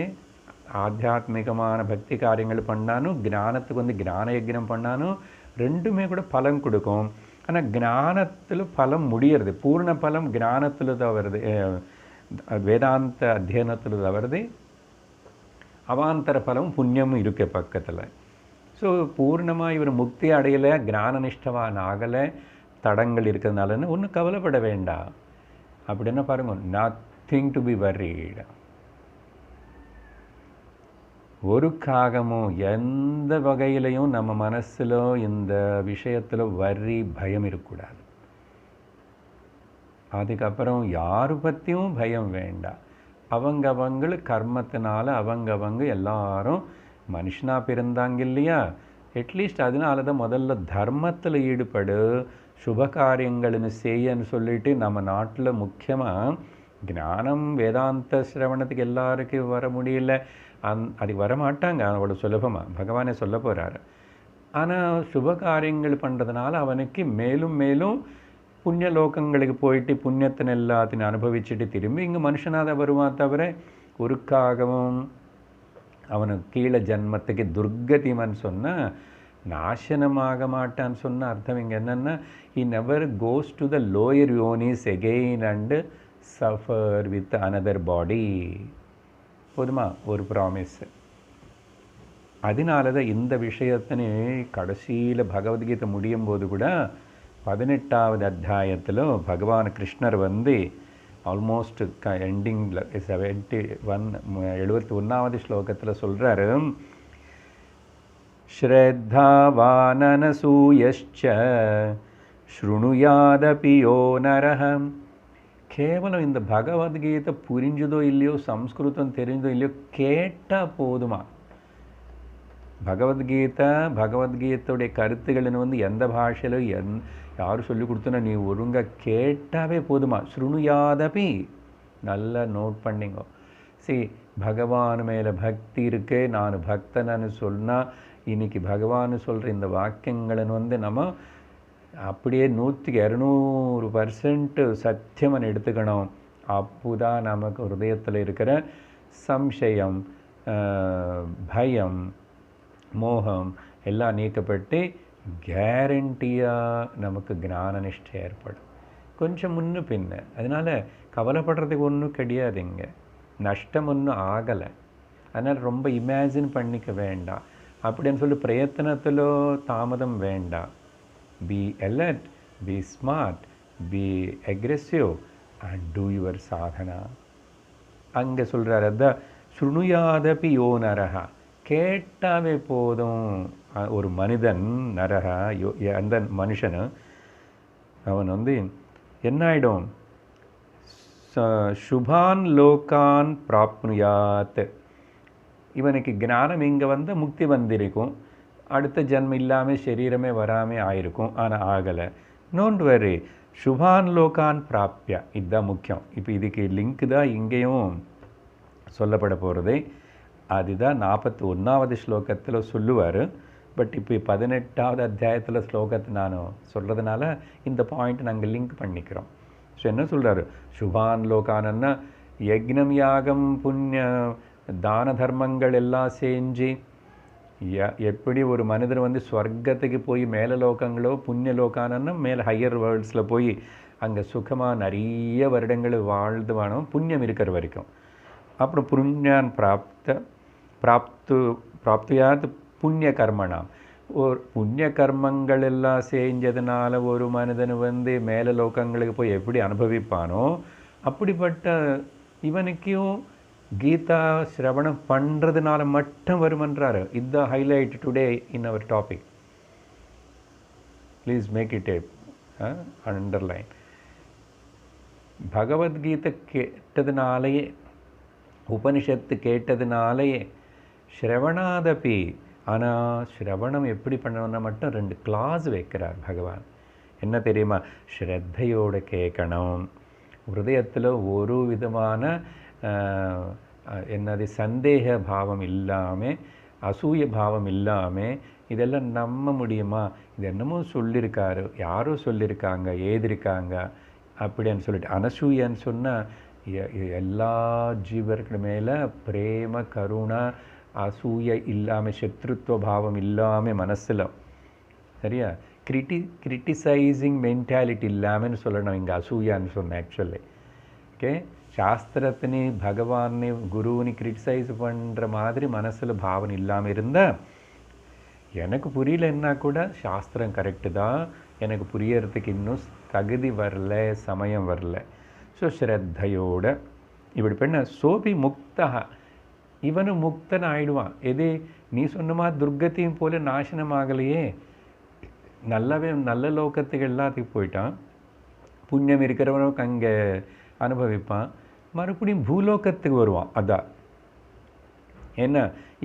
ஆத்தியாத்மிகமான பக்தி காரியங்கள் பண்ணாலும் ஞானத்துக்கு வந்து ஞான யஜ்னம் பண்ணாலும் ரெண்டுமே கூட பலம் கொடுக்கும். ஆனால் ஞானத்தில் பலம் முடியறது, பூர்ண பலம் ஞானத்தில் தான் வருது, வேதாந்த அத்தியனத்தில் தான் வருது. அவாந்தர பலம் புண்ணியமும் இருக்கு பக்கத்தில். ஸோ பூர்ணமாக இவர் முக்தி அடையலை, ஞான நிஷ்டவான் ஆகலை, தடங்கள் இருக்கிறதுனாலன்னு ஒன்றும் கவலைப்பட வேண்டாம். அப்படின்னா பாருங்க, நத்திங் டு பி வர்ரீட். ஒரு காகமும் எந்த வகையிலையும் நம்ம மனசில் இந்த விஷயத்தில் வரி பயம் இருக்கக்கூடாது. அதுக்கப்புறம் யாரு பற்றியும் பயம் வேண்டாம். அவங்க கர்மத்தினால அவங்க எல்லாரும் மனுஷனாக பிறந்தாங்க இல்லையா, அட்லீஸ்ட் அதனால தான் முதல்ல தர்மத்தில் ஈடுபடு, சுப காரியங்கள்னு செய்யன்னு சொல்லிட்டு நம்ம நாட்டில் முக்கியமாக ஞானம் வேதாந்த சிரவணத்துக்கு எல்லாருக்கும் வர முடியல, அது வரமாட்டாங்க அவ்வளோ சுலபமாக, பகவானே சொல்ல போகிறாரு. ஆனால் சுப காரியங்கள் பண்ணுறதுனால அவனுக்கு மேலும் மேலும் புண்ணிய லோகங்களுக்கு போயிட்டு புண்ணியத்தின் எல்லாத்தையும் அனுபவிச்சுட்டு திரும்பி இங்கே மனுஷனாக வருவான். தவிர ஒருக்காகவும் அவனுக்கு கீழே ஜன்மத்துக்கு துர்கதிமன் சொன்னால் நாசனமாக மாட்டான்னு சொன்ன அர்த்தம் இங்கே என்னென்னா, he never goes to the lower yonis again and suffer with another body. போதுமா ஒரு ப்ராமிஸ். அதனால தான் இந்த விஷயத்தினே கடைசியில் பகவத்கீதை முடியும் போது கூட 18வது அத்தியாயத்தில் பகவான் கிருஷ்ணர் வந்து ஆல்மோஸ்ட் எண்டிங்கில் 71வது ஸ்லோகத்தில் சொல்கிறாரு, ஸ்ரத்தாவானனசூயஸ்ச ஸ்ருணுயாதபி யோ நரஹம். கேவலம் இந்த பகவத்கீதை புரிஞ்சதோ இல்லையோ, சம்ஸ்கிருதம் தெரிஞ்சதோ இல்லையோ, கேட்டால் போதுமா. பகவத்கீதையுடைய கருத்துக்கள்னு வந்து எந்த பாஷையிலும் யாரும் சொல்லி கொடுத்தோன்னா நீ ஒழுங்காக கேட்டாவே போதுமா. ஸ்ருணுயாதபி, நல்லா நோட் பண்ணிங்கோ. சரி, பகவான் மேலே பக்தி இருக்கு, நான் பக்தனன்னு சொன்னால் இன்னைக்கு பகவான் சொல்கிற இந்த வாக்கியங்கள்னு வந்து நம்ம அப்படியே 100-200% சத்தியமன்னு எடுத்துக்கணும். அப்போதான் நமக்கு ஹிருதயத்தில் இருக்கிற சம்சயம், பயம், மோகம் எல்லாம் நீக்கப்பட்டு கேரண்டியாக நமக்கு ஞான நிஷ்டை ஏற்படும். கொஞ்சம் முன்னு பின்ன, அதனால் கவலைப்படுறதுக்கு ஒன்றும் கிடையாதுங்க, நஷ்டம் ஒன்றும் ஆகலை. அதனால் ரொம்ப இமேஜின் பண்ணிக்க வேண்டாம். அப்படின்னு சொல்லி பிரயத்தனத்திலோ தாமதம் வேண்டாம். Be alert, be smart, be aggressive and do your sadhana. அங்கே சொல்கிறார், அதான் ஸ்ருணுயாதபி யோ நரஹா, கேட்டாவே போதும் ஒரு மனிதன், நரஹா அந்த மனுஷனு, அவன் வந்து என்ன ஆகிடும், சுபான் லோகான் பிராப்னுயாத். இவனுக்கு ஞானம் இங்கே வந்து முக்தி வந்திருக்கும், அடுத்த ஜன்மம் இல்லாமல் சரீரமே வராமல் ஆயிருக்கும், ஆனால் ஆகலை. நோண்ட் வரி, சுபான் லோகான் பிராப்யா, இதுதான் முக்கியம். இப்போ இதுக்கு லிங்க் தான் இங்கேயும் சொல்லப்பட போகிறது. அதுதான் 41வது ஸ்லோகத்தில் சொல்லுவார். பட் இப்போ 18வது அத்தியாயத்தில் ஸ்லோகத்தை நான் சொல்கிறதுனால இந்த பாயிண்ட் நாங்கள் லிங்க் பண்ணிக்கிறோம். ஸோ என்ன சொல்கிறாரு, சுபான் லோகானன்னா யக்னம் யாகம் புண்ணிய தான தர்மங்கள் எல்லாம் செஞ்சு எப்படி ஒரு மனிதர் வந்து ஸ்வர்க்கத்துக்கு போய் மேலே லோகங்களோ புண்ணிய லோகானன்னா மேலே ஹையர் வேர்ல்ட்ஸில் போய் அங்கே சுகமாக நிறைய வருடங்கள் வாழ்ந்து வாழும், புண்ணியம் இருக்கிற வரைக்கும். அப்புறம் புண்ணியான் பிராப்தியாத் புண்ணிய கர்மனாம், ஒரு புண்ணிய கர்மங்கள் எல்லாம் செஞ்சதுனால ஒரு மனிதன் வந்து மேல லோகங்களுக்கு போய் எப்படி அனுபவிப்பானோ அப்படிப்பட்ட இவனுக்கும் கீதா சிரவணம் பண்ணுறதுனால மட்டும் வருமன்றாரு. இதுதான் highlight today in our topic. Please make it a underline. Bhagavad Gita கேட்டதுனாலேயே, உபனிஷத்து கேட்டதுனாலேயே ஸ்ரவணாதபி. ஆனால் ஸ்ரவணம் எப்படி பண்ணணும்னா மட்டும் 2 கிளாஸ் வைக்கிறார் பகவான். என்ன தெரியுமா? ஸ்ரத்தையோடு கேட்கணும், ஹிருதயத்தில் ஒரு விதமான என்னது சந்தேக பாவம் இல்லாமல், அசூய பாவம் இல்லாமல், இதெல்லாம் நம்ப முடியுமா, இது என்னமோ சொல்லியிருக்காரு, யாரோ சொல்லியிருக்காங்க, ஏதிருக்காங்க அப்படின்னு சொல்லிட்டு. அனசூயன்னு சொன்னால் எல்லா ஜீவர்கள் மேலே பிரேம கருணா அசூய இல்லாமல், சத்ருத்துவ பாவம் இல்லாமல் மனசில், சரியா, கிரிட்டிசைசிங் மென்டாலிட்டி இல்லாமல்னு சொல்லணும் இங்கே அசூயான்னு சொன்னேன் ஆக்சுவலி. ஓகே, சாஸ்திரத்தினி பகவானை குருவினி கிரிட்டிசைஸ் பண்ணுற மாதிரி மனசில் பாவனை இல்லாமல் இருந்தால், எனக்கு புரியலன்னா கூட சாஸ்திரம் கரெக்டு தான், எனக்கு புரியறதுக்கு இன்னும் தகுதி வரல, சமயம் வரல. ஸோ ஸ்ரத்தையோட இப்படி பண்ண சோபி முக்தா, இவனும் முக்தன் ஆயிடுவான். எது நீ சொன்னமா துர்கத்தையும் போல நாசனமாகலையே, நல்ல லோகத்துக்கு எல்லாத்துக்கும் போயிட்டான். புண்ணியம் இருக்கிறவனுக்கு அங்கே அனுபவிப்பான், மறுபடியும் பூலோகத்துக்கு வருவான். அதான் என்ன,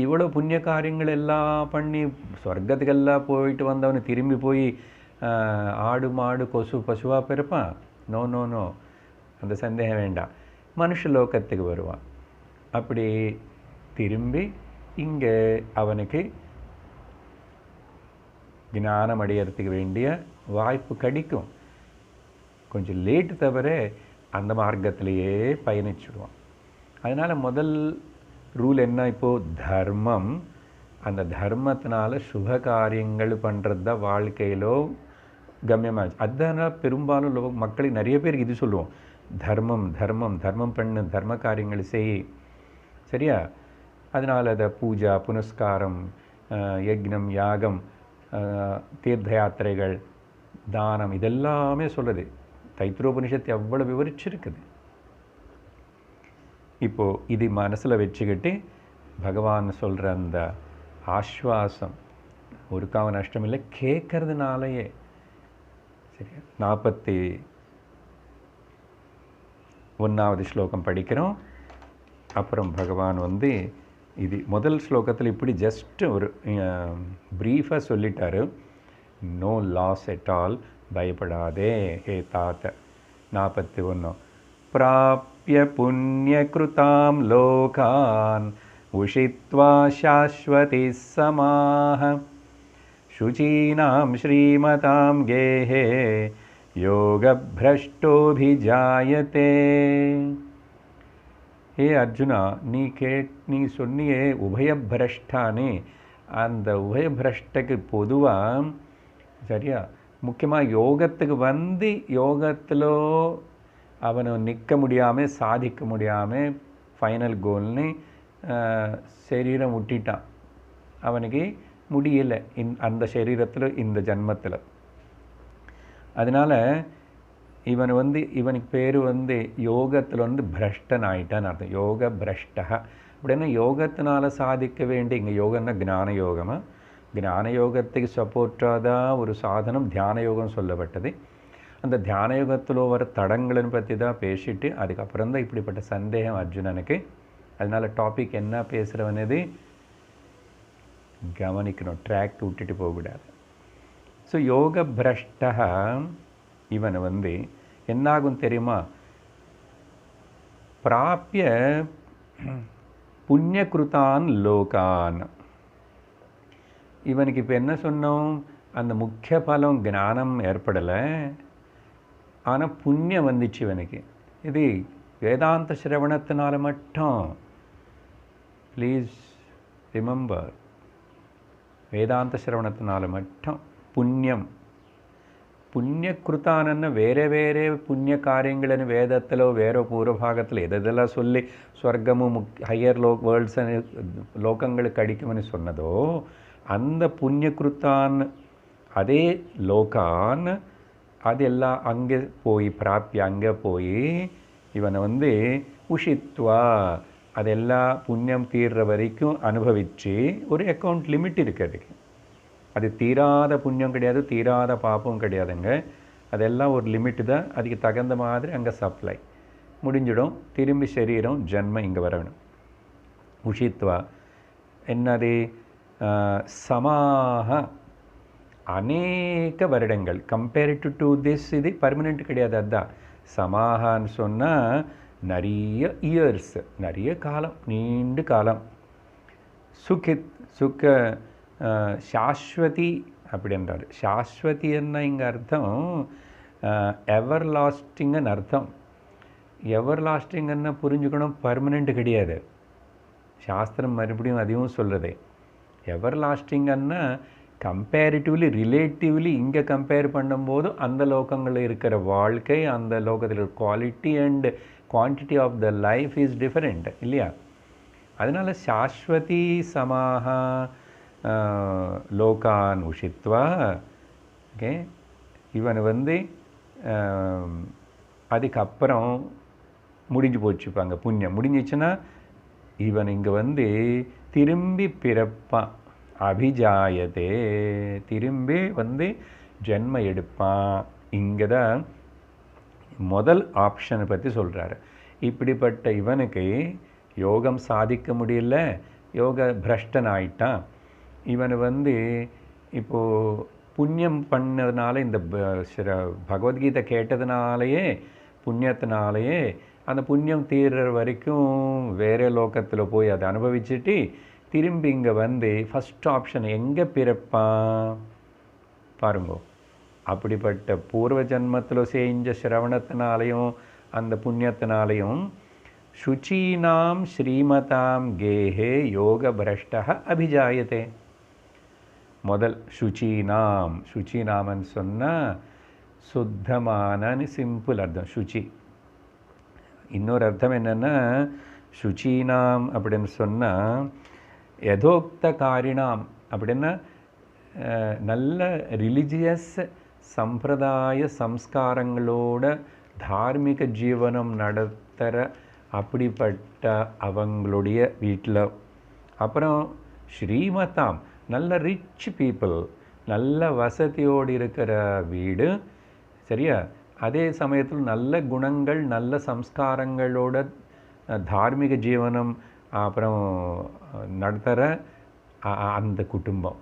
இவ்வளோ புண்ணிய காரியங்கள் எல்லாம் பண்ணி சொர்க்கத்துக்கெல்லாம் போயிட்டு வந்தவனு திரும்பி போய் ஆடு மாடு கொசு பசுவாக பிறப்பான்? நோ நோ நோ, அந்த சந்தேகம் வேண்டாம். மனுஷலோகத்துக்கு வருவான். அப்படி திரும்பி இங்கே அவனுக்கு ஞானம் அடையிறதுக்கு வேண்டிய வாய்ப்பு கிடைக்கும். கொஞ்சம் லேட்டு தவிர அந்த மார்க்கத்திலேயே பயணிச்சுடுவான். அதனால் முதல் ரூல் என்ன, இப்போது தர்மம், அந்த தர்மத்தினால சுப காரியங்கள் பண்ணுறது தான் வாழ்க்கையிலோ கம்யமாச்சு. அதனால் பெரும்பாலும் மக்களுக்கு நிறைய பேருக்கு இது சொல்லுவோம், தர்மம் தர்மம் தர்மம் பண்ணு, தர்ம காரியங்கள் செய், சரியா. அதனால் அதை பூஜா புனஸ்காரம், யக்னம் யாகம், தீர்த்த யாத்திரைகள், தானம், இதெல்லாமே சொல்லுது. தைத்திரோபனிஷத்து எவ்வளோ விவரிச்சிருக்குது. இப்போது இது மனசில் வச்சுக்கிட்டு பகவான் சொல்கிற அந்த ஆஸ்வாசம், ஒரு காவ நஷ்டம் இல்லை, கேட்கறதுனாலேயே. சரியா, 41வது ஸ்லோகம் படிக்கிறோம். அப்புறம் பகவான் வந்து இது முதல் ஸ்லோகத்தில் இப்படி ஜஸ்ட் ஒரு ப்ரீஃபாக சொல்லிட்டாரு, நோ லாஸ் எட் ஆல், பயப்படாதே ஹே தாத்த. 41 பிராப்ய புண்ணியகிருதாம் லோகான் உஷித்வா சாஸ்வதி சமாஹ சுச்சீனாம் ஸ்ரீமதாம் கேஹே யோகப்ரஷ்டோபிஜாயதே. ஹே அர்ஜுனா, நீ சொன்னியே உபயபிரஷ்டானே, அந்த உபயபிரஷ்டக்கு பொதுவாக, சரியா, முக்கியமாக யோகத்துக்கு வந்து யோகத்தில் அவனை நிற்க முடியாமல், சாதிக்க முடியாமல், ஃபைனல் கோல்னு சரீரம் விட்டிட்டான். அவனுக்கு முடியலை அந்த சரீரத்தில், இந்த ஜன்மத்தில். அதனால் இவனுக்கு பேர் யோகத்தில் பிரஷ்டன் ஆயிட்டான்னு அர்த்தம். யோக பிரஷ்டா அப்படின்னா யோகத்தினால சாதிக்க வேண்டிய, இங்கே யோகம்னா ஞான யோகமாக, ஞான யோகத்துக்கு சப்போர்ட்டாக தான் ஒரு சாதனம் தியான யோகம் சொல்லப்பட்டது. அந்த தியான யோகத்தில் வர தடங்களை பற்றி தான் பேசிட்டு அதுக்கப்புறம் தான் இப்படிப்பட்ட சந்தேகம் அர்ஜுனனுக்கு. அதனால் டாபிக் என்ன பேசுகிறவனது கவனிக்கணும், ட்ராக் விட்டுட்டு போகக்கூடாது. ஸோ யோக பிரஷ்டா இவன் என்னாகும் தெரியுமா, பிராப்பிய புண்ணியகிருதான் லோகான். இவனுக்கு இப்போ என்ன சொன்னோம், அந்த முக்கிய பலம் ஞானம் ஏற்படலை, ஆனால் புண்ணியம் வந்துச்சு இவனுக்கு. இது வேதாந்த சிரவணத்தினால மட்டும். ப்ளீஸ் ரிமெம்பர், வேதாந்த சிரவணத்தினால மட்டும் புண்ணியம். புண்ணியகிருத்தானன்னு வேறு புண்ணிய காரியங்களன்னு வேதத்தில் வேறு பூர்வபாகத்தில் எதெல்லாம் சொல்லி ஸ்வர்க்கமும் ஹையர் வேர்ல்ட்ஸ் லோகங்களுக்கு அடிக்கும்னு சொன்னதோ, அந்த புண்ணியகிருத்தான் அதே லோகான் அதெல்லாம் அங்கே போய் பிராப்தி அங்கே போய் இவனை வந்து உஷித்வா அதெல்லாம் புண்ணியம் தீர்ற வரைக்கும் அனுபவித்து ஒரு அக்கௌண்ட் லிமிட் இருக்குது. அது தீராத புண்ணியம் கிடையாது, தீராத பாப்பம் கிடையாதுங்க. அதெல்லாம் ஒரு லிமிட்டு தான். அதுக்கு தகுந்த மாதிரி அங்கே சப்ளை முடிஞ்சிடும். திரும்பி சரீரம் ஜென்மம் இங்கே வரணும். உஷித்வா என்னது சமாக அநேக வருடங்கள் கம்பேரிட்டு டு திஸ். இது பர்மனெண்ட் கிடையாது. அதுதான் சமாகான்னு சொன்னால் நிறைய இயர்ஸ், நிறைய காலம், நீண்ட காலம். சுகித் சுக சாஸ்வதி அப்படின்றார். சாஸ்வதி என்ன இங்கே அர்த்தம் எவர் லாஸ்டிங்குன்னு அர்த்தம். எவர் லாஸ்டிங்குன்னு புரிஞ்சுக்கணும், பர்மனெண்ட் கிடையாது. சாஸ்திரம் மறுபடியும் அதையும் சொல்கிறது. எவர் லாஸ்டிங்கன்னா கம்பேரிட்டிவ்லி ரிலேட்டிவ்லி இங்கே கம்பேர் பண்ணும்போது அந்த லோகங்களில் இருக்கிற வாழ்க்கை, அந்த லோகத்தில் quality and quantity of the life is different இல்லையா? அதனால் சாஸ்வதி சமாக லோகான் உஷித்வா. ஓகே, இவன் வந்து அதுக்கப்புறம் முடிஞ்சு போச்சுப்பாங்க. புண்ணியம் முடிஞ்சிச்சுன்னா இவன் இங்கே வந்து திரும்பி பிறப்பான். அபிஜாயதே, திரும்பி வந்து ஜென்ம எடுப்பான். இங்கே தான் முதல் ஆப்ஷனை பற்றி சொல்கிறாரு. இப்படிப்பட்ட இவனுக்கு யோகம் சாதிக்க முடியல, யோக பிரஷ்டன் ஆயிட்டான். இவன் வந்து இப்போது புண்ணியம் பண்ணதுனால, இந்த பகவத்கீதை கேட்டதுனாலேயே புண்ணியத்தினாலேயே அந்த புண்ணியம் தீர்ற வரைக்கும் வேறு லோகத்தில் போய் அதை அனுபவிச்சுட்டு திரும்பி இங்கே வந்து ஃபஸ்ட் ஆப்ஷன் எங்கே பிறப்பான் பாருங்கோ. அப்படிப்பட்ட பூர்வ ஜன்மத்தில் செஞ்ச சிரவணத்தினாலையும் அந்த புண்ணியத்தினாலையும் சுச்சீனாம் ஸ்ரீமதாம் கேஹே யோக பிரஷ்ட அபிஜாயத்தே. முதல் சுச்சீனாம், சுச்சீனாமன்னு சொன்னால் சுத்தமானன்னு சிம்பிள் அர்த்தம் சுச்சி. இன்னொரு அர்த்தம் என்னென்னா சுச்சீனாம் அப்படின்னு சொன்னால் யதோக்த காரிணாம் அப்படின்னா நல்ல ரிலிஜியஸ் சம்பிரதாய சம்ஸ்காரங்களோட தார்மீக ஜீவனம் நடத்துகிற அப்படிப்பட்ட அவங்களுடைய வீட்டில். அப்புறம் ஸ்ரீமதாம் நல்ல ரிச் பீப்புள், நல்ல வசதியோடு இருக்கிற வீடு சரியா. அதே சமயத்தில் நல்ல குணங்கள் நல்ல சம்ஸ்காரங்களோட தார்மீக ஜீவனம் அப்புறம் நடத்துகிற அந்த குடும்பம்.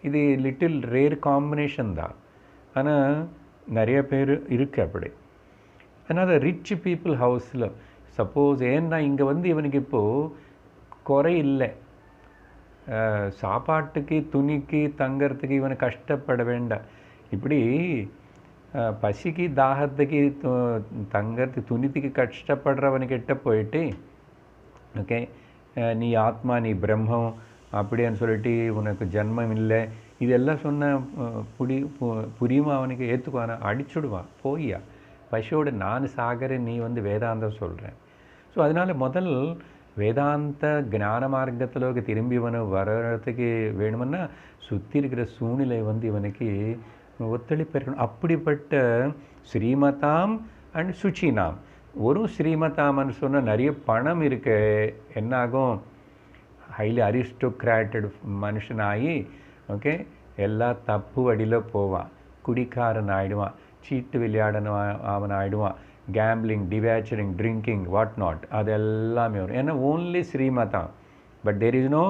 இது லிட்டில் ரேர் காம்பினேஷன் தான், ஆனால் நிறைய பேர் இருக்குது அப்படி. அதனால் ரிச் பீப்புள் ஹவுஸில் சப்போஸ் ஏன்னா இங்கே வந்து இவனுக்கு இப்போது குறை இல்லை, சாப்பாட்டுக்கு துணிக்கு தங்கிறதுக்கு இவனை கஷ்டப்பட வேண்டாம். இப்படி பசிக்கு தாகத்துக்கு தங்கிறதுக்கு துணித்துக்கு கஷ்டப்படுறவனுக்கிட்ட போயிட்டு ஓகே நீ ஆத்மா நீ பிரம்மம் அப்படின்னு சொல்லிட்டு உனக்கு ஜன்மம் இல்லை இதெல்லாம் சொன்ன புரியுமா? அவனுக்கு ஏற்றுக்குவானா? அடிச்சுடுவான். போய்யா பசியோடு நான் சாகரேன், நீ வந்து வேதாந்தம் சொல்கிறேன். ஸோ அதனால் முதல் வேதாந்த ஞான மார்க்கத்தில் திரும்பி இவனை வர்றதுக்கு வேணுமுன்னா சுற்றி இருக்கிற சூழ்நிலை வந்து இவனுக்கு ஒத்துழைப்பு இருக்கணும். அப்படிப்பட்ட ஸ்ரீமதாம் அண்ட் சுச்சினாம். ஒரு ஸ்ரீமதாம்னு சொன்னால் நிறைய பணம் இருக்க என்னாகும், ஹைலி அரிஸ்டோக்ராட்டட் மனுஷனாகி ஓகே எல்லா தப்பு வழியில் போவான், குடிக்காரன் ஆகிடுவான், சீட்டு விளையாடணும் அவன் ஆகிடுவான், கேம்பிளிங் டிவேச்சரிங் ட்ரிங்கிங் வாட் நாட் அது எல்லாமே வரும். ஏன்னா ஓன்லி ஸ்ரீமதம். பட் தேர் இஸ் நோ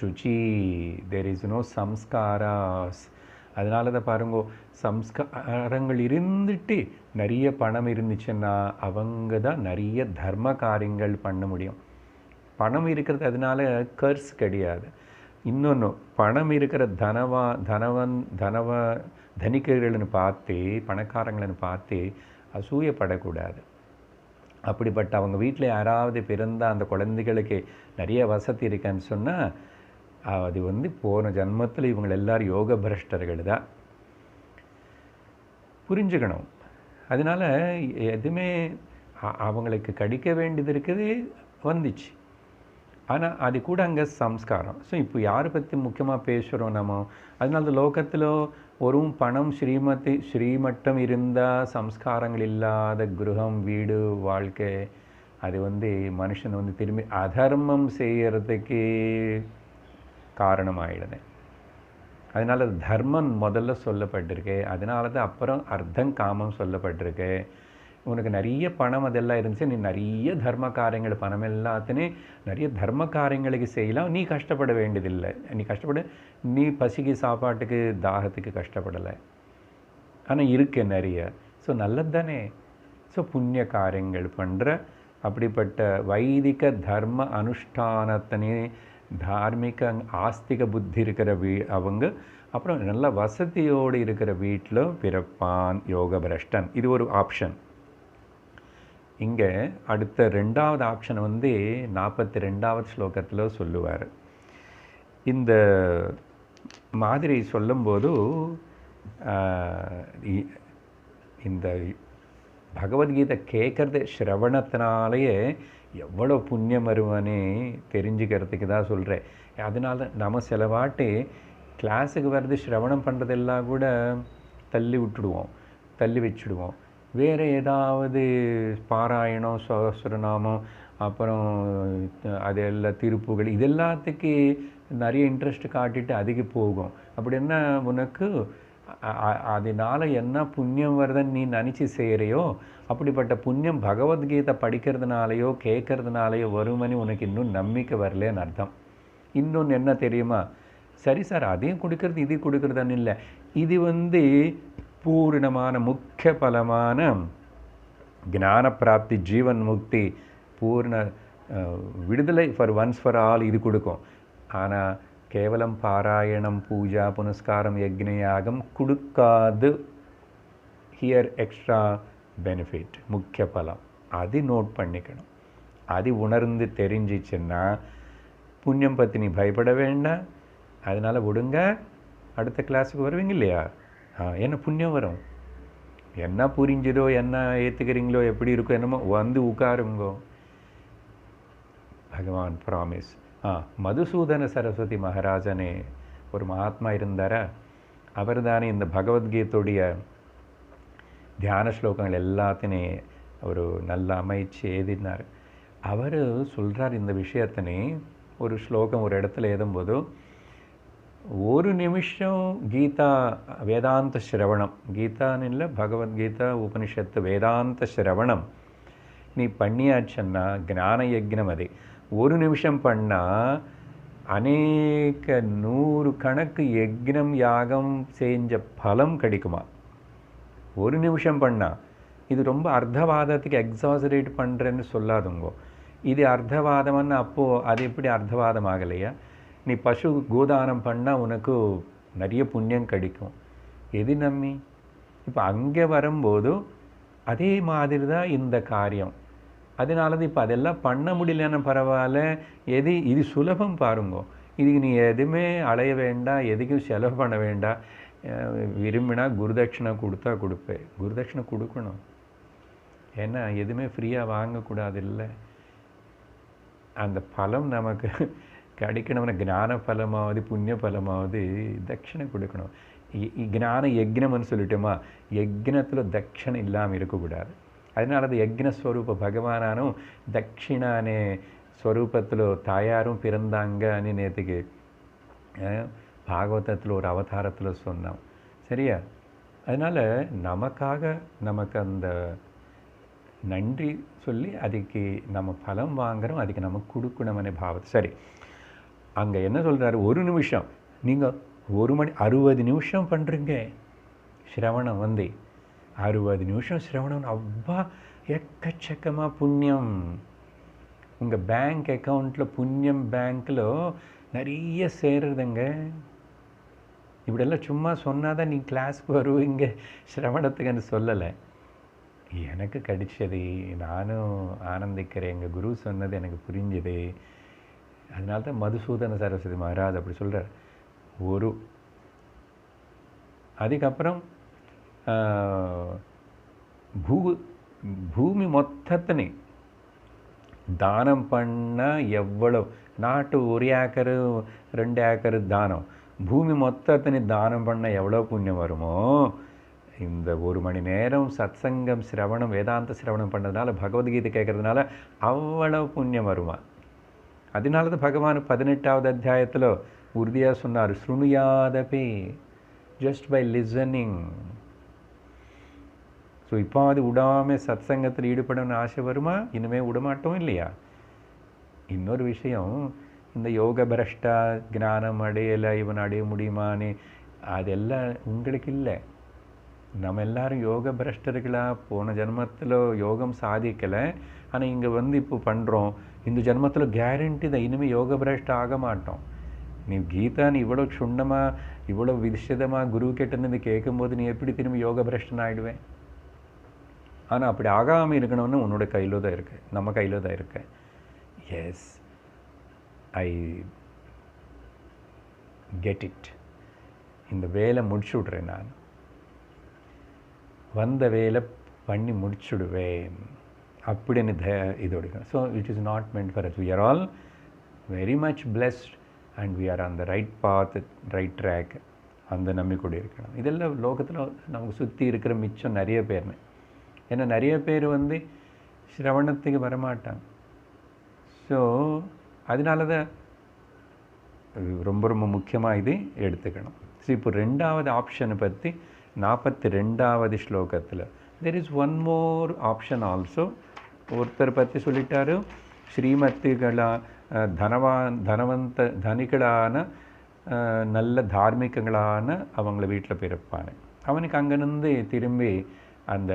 சுச்சி, தேர் இஸ் நோ சம்ஸ்காராஸ். அதனால தான் பாருங்கோ சம்ஸ்காரங்கள் இருந்துட்டு நிறைய பணம் இருந்துச்சுன்னா அவங்க தான் நிறைய தர்ம காரியங்கள் பண்ண முடியும். பணம் இருக்கிறது அதனால கர்ஸ் கிடையாது. இன்னொன்று பணம் இருக்கிற தனிகர்கள்னு பார்த்து பணக்காரங்களன்னு பார்த்து அசூயப்படக்கூடாது. அப்படிப்பட்ட அவங்க வீட்டில் யாராவது பிறந்தால் அந்த குழந்தைகளுக்கு நிறைய வசதி இருக்குன்னு சொன்னால் அது வந்து போன ஜன்மத்தில் இவங்க எல்லோரும் யோக பிரஷ்டர்கள் தான் புரிஞ்சுக்கணும். அதனால் எதுவுமே அவங்களுக்கு கிடைக்க வேண்டியது இருக்குது வந்துச்சு. ஆனால் அது கூட அங்கே சம்ஸ்காரம். ஸோ இப்போ யாரை பற்றி முக்கியமாக பேசுகிறோம் நம்ம, அதனால லோகத்தில் ஒரு பணம் ஸ்ரீமட்டம் இருந்தால் சம்ஸ்காரங்கள் இல்லாத கிரகம் வீடு வாழ்க்கை அது வந்து மனுஷன் வந்து திரும்பி அதர்மம் செய்யறதுக்கு காரணமாயிடுது. அதனால தர்மம் முதல்ல சொல்லப்பட்டிருக்கு, அதனால தான் அப்புறம் அர்த்தம் காமம் சொல்லப்பட்டிருக்கு. உனக்கு நிறைய பணம் அதெல்லாம் இருந்துச்சு, நீ நிறைய தர்ம காரியங்கள் பணம் எல்லாத்தையும் நிறைய தர்ம காரியங்களுக்கு செய்யலாம், நீ கஷ்டப்பட வேண்டியதில்லை. நீ பசிக்கு சாப்பாட்டுக்கு தாகத்துக்கு கஷ்டப்படலை, ஆனால் இருக்கு நிறைய. ஸோ நல்லது தானே. ஸோ புண்ணிய காரியங்கள் பண்ணுற அப்படிப்பட்ட வைதிக தர்ம அனுஷ்டானத்தினே தார்மிக ஆஸ்திக புத்தி இருக்கிற அவங்க அப்புறம் நல்ல வசதியோடு இருக்கிற வீட்டில் பிறப்பான் யோக பிரஷ்டன். இது ஒரு ஆப்ஷன். இங்கே அடுத்த ரெண்டாவது ஆப்ஷன் வந்து 42வது ஸ்லோகத்தில் சொல்லுவார். இந்த மாதிரி சொல்லும்போது இந்த பகவத்கீதை கேட்குறது ஸ்ரவணத்தினாலேயே எவ்வளோ புண்ணியம் வருவானே தெரிஞ்சுக்கிறதுக்கு தான் சொல்கிறேன். அதனால நம்ம சிலவாட்டி கிளாஸுக்கு வர்றது ஸ்ரவணம் பண்ணுறதெல்லாம் கூட தள்ளி வச்சுடுவோம். வேறு ஏதாவது பாராயணம் சஹஸ்ரநாமம் அப்புறம் அதெல்லாம் திருப்புகள் இதெல்லாத்துக்கு நிறைய இன்ட்ரெஸ்ட் காட்டிட்டு அதுக்கு போகும். அப்படின்னா உனக்கு அதனால் என்ன புண்ணியம் வருதுன்னு நீ நினச்சி செய்கிறையோ அப்படிப்பட்ட புண்ணியம் பகவத்கீதை படிக்கிறதுனாலையோ கேட்கறதுனாலையோ வருமனி உனக்கு இன்னும் நம்பிக்கை வரலன்னு அர்த்தம். இன்னொன்று என்ன தெரியுமா, சரி சார் அதையும் கொடுக்கறது இது கொடுக்குறதுன்னு இல்லை, இது வந்து பூர்ணமான முக்கிய பலமான ஞான பிராப்தி ஜீவன் முக்தி பூர்ண விடுதலை ஃபார் ஒன்ஸ் ஃபார் ஆல் இது கொடுக்கும். ஆனால் கேவலம் பாராயணம் பூஜா புனஸ்காரம் யக்ஞயாகம் கொடுக்காது. ஹியர் எக்ஸ்ட்ரா பெனிஃபிட் முக்கிய பலம் அது நோட் பண்ணிக்கணும். அது உணர்ந்து தெரிஞ்சிச்சுன்னா புண்ணியம் பற்றி நீ பயப்பட வேண்டாம். அதனால் விடுங்க, அடுத்த கிளாஸுக்கு வருவீங்க இல்லையா, என்ன புண்ணியம் வரும், என்ன புரிஞ்சுதோ என்ன ஏற்றுக்கிறீங்களோ எப்படி இருக்கோ என்னமோ வந்து உட்காருங்கோ. பகவான் ப்ராமிஸ். மதுசூதன சரஸ்வதி மகாராஜனே ஒரு மகாத்மா இருந்தாரா, அவர் தானே இந்த பகவத்கீதையுடைய தியான ஸ்லோகங்கள் எல்லாத்தையும் ஒரு நல்ல அமைச்சு எழுதினார். அவர் சொல்கிறார் இந்த விஷயத்தினே ஒரு ஸ்லோகம் ஒரு இடத்துல எழுதும்போது, ஒரு நிமிஷம் கீதா வேதாந்த ஸ்ரவணம், கீதான்னு இல்லை பகவத்கீதா உபனிஷத்து வேதாந்த ஸ்ரவணம் நீ பண்ணியாச்சுன்னா ஞான யக்னம் அது ஒரு நிமிஷம் பண்ணால் அநேக 100 கணக்கு யக்னம் யாகம் செஞ்ச பலம் கிடைக்குமா. ஒரு நிமிஷம் பண்ணால் இது ரொம்ப அர்த்தவாதத்துக்கு எக்ஸாசரேட் பண்ணுறேன்னு சொல்லாதுங்கோ. இது அர்த்தவாதம்னு அப்போது அது எப்படி அர்த்தவாதம் ஆகலையா. நீ பசு கோதானம் பண்ணால் உனக்கு நிறைய புண்ணியம் கிடைக்கும். எது நம்பி இப்போ அங்கே வரும்போது அதே மாதிரி தான் இந்த காரியம். அதனால தான் இப்போ அதெல்லாம் பண்ண முடியலன்னு பரவாயில்ல, இது சுலபம் பாருங்கோ. இதுக்கு நீ எதுவுமே அலைய வேண்டாம், எதுக்கும் செலவு பண்ண வேண்டாம். விரும்பினா குருதட்சிணை கொடுத்தா கொடுப்பேன். குருதட்சிணை கொடுக்கணும், ஏன்னா எதுவுமே ஃப்ரீயாக வாங்கக்கூடாது. இல்லை அந்த பலம் நமக்கு கிடைக்கணும்னா ஞான பலமாவது புண்ணிய பலமாவது தட்சிணை கொடுக்கணும். ஞான யக்னம்னு சொல்லிட்டோமா, யக்னத்தில் தட்சிணை இல்லாமல் இருக்கக்கூடாது. அதனால அது யக்னஸ்வரூப பகவானும் தட்சிணானே ஸ்வரூபத்தில் தாயாரும் பிறந்தாங்கன்னு நேற்றுக்கு பாகவதத்தில் ஒரு அவதாரத்தில் சொன்னோம். சரியா? அதனால் நமக்கு அந்த நன்றி சொல்லி அதுக்கு நம்ம பலம் வாங்குகிறோம், அதுக்கு நம்ம கொடுக்கணும்னே பாவத்தை. சரி, அங்கே என்ன சொல்கிறாரு, ஒரு நிமிஷம் நீங்கள் 1 மணி 60 நிமிஷம் பண்ணுறீங்க ஸ்ரவணம் 60 நிமிஷம் ஸ்ரவணம், அவ்வா எக்கச்சக்கமாக புண்ணியம். உங்கள் பேங்க் அக்கௌண்ட்டில் புண்ணியம் பேங்க்கில் நிறைய சேருதுங்க. இப்படியெல்லாம் சும்மா சொன்னால் தான் நீ கிளாஸ்க்கு வருவீங்க ஸ்ரவணத்துக்குன்னு சொல்லலை. எனக்கு கிடைச்சது, நானும் ஆனந்திக்கிறேன், எங்கள் குரு சொன்னது எனக்கு புரிஞ்சுது. அதனால தான் மதுசூதன சரஸ்வதி மகாராஜ் அப்படி சொல்கிறார். அதுக்கப்புறம் பூமி மொத்தத்தினே தானம் பண்ணால் எவ்வளோ, நாட்டு 1 ஏக்கரு 2 ஏக்கரு தானம், பூமி மொத்தத்தினு தானம் பண்ண எவ்வளோ புண்ணியம் வருமோ, இந்த 1 மணி நேரம் சத்சங்கம் சிரவணம் வேதாந்த சிரவணம் பண்ணதுனால பகவத்கீதை கேட்கறதுனால அவ்வளோ புண்ணியம் வருமா. அதனால தான் பகவான் 18வது அத்தியாயத்தில் உறுதியாக சொன்னார், ஸ்ருணுயாதபி, ஜஸ்ட் பை லிசனிங். ஸோ இப்போ அது விடாமல் சத்சங்கத்தில் ஈடுபடணும்னு ஆசை வருமா? இனிமேல் விடமாட்டோம் இல்லையா? இன்னொரு விஷயம், இந்த யோக பிரஷ்டா ஞானம் அடையலை, இவன் அடைய முடியுமான்னு அதெல்லாம் உங்களுக்கு இல்லை. நம்ம எல்லாரும் யோக பிரஷ்டர்களாக போன ஜென்மத்தில் யோகம் சாதிக்கலை, ஆனால் இங்கே இப்போ பண்ணுறோம். இந்த ஜென்மத்தில் கேரண்டி தான் இனிமேல் யோக பிரஷ்ட ஆக மாட்டோம். நீ கீதா நீ இவ்வளோ க்ஷுண்ணமாக இவ்வளோ விசதமாக குரு கிட்டேருந்து கேட்கும்போது நீ எப்படி திரும்பி யோக பிரஷ்டன் ஆகிடுவேன்? ஆனால் அப்படி ஆகாமல் இருக்கணும்னு உன்னோட கையில் தான் இருக்குது, நம்ம கையில் தான் இருக்கு. Yes, I get it. இந்த வேலை முடிச்சு விட்றேன், நான் வந்த வேலை பண்ணி முடிச்சுடுவேன் அப்படின்னு இதோட. So it is not meant for us. We are all very much blessed and we are on the right path, right track. அந்த நம்பிக்கூட இருக்கணும். இதெல்லாம் லோகத்தில் நமக்கு சுற்றி இருக்கிற மிச்சம் நிறைய பேர்னு. ஏன்னா நிறைய பேர் சிரவணத்துக்கு வரமாட்டாங்க. ஸோ அதனால தான் ரொம்ப ரொம்ப முக்கியமாக இது எடுத்துக்கணும். ஸோ இப்போ 2வது ஆப்ஷனை பற்றி 42வது ஸ்லோகத்தில் there is one more option also. ஒருத்தர் பற்றி சொல்லிட்டாரு, ஸ்ரீமத்திகளா தனிகளான நல்ல தார்மிகங்களான அவங்கள வீட்டில் பிறப்பாங்க. அவனுக்கு அங்கேருந்து திரும்பி அந்த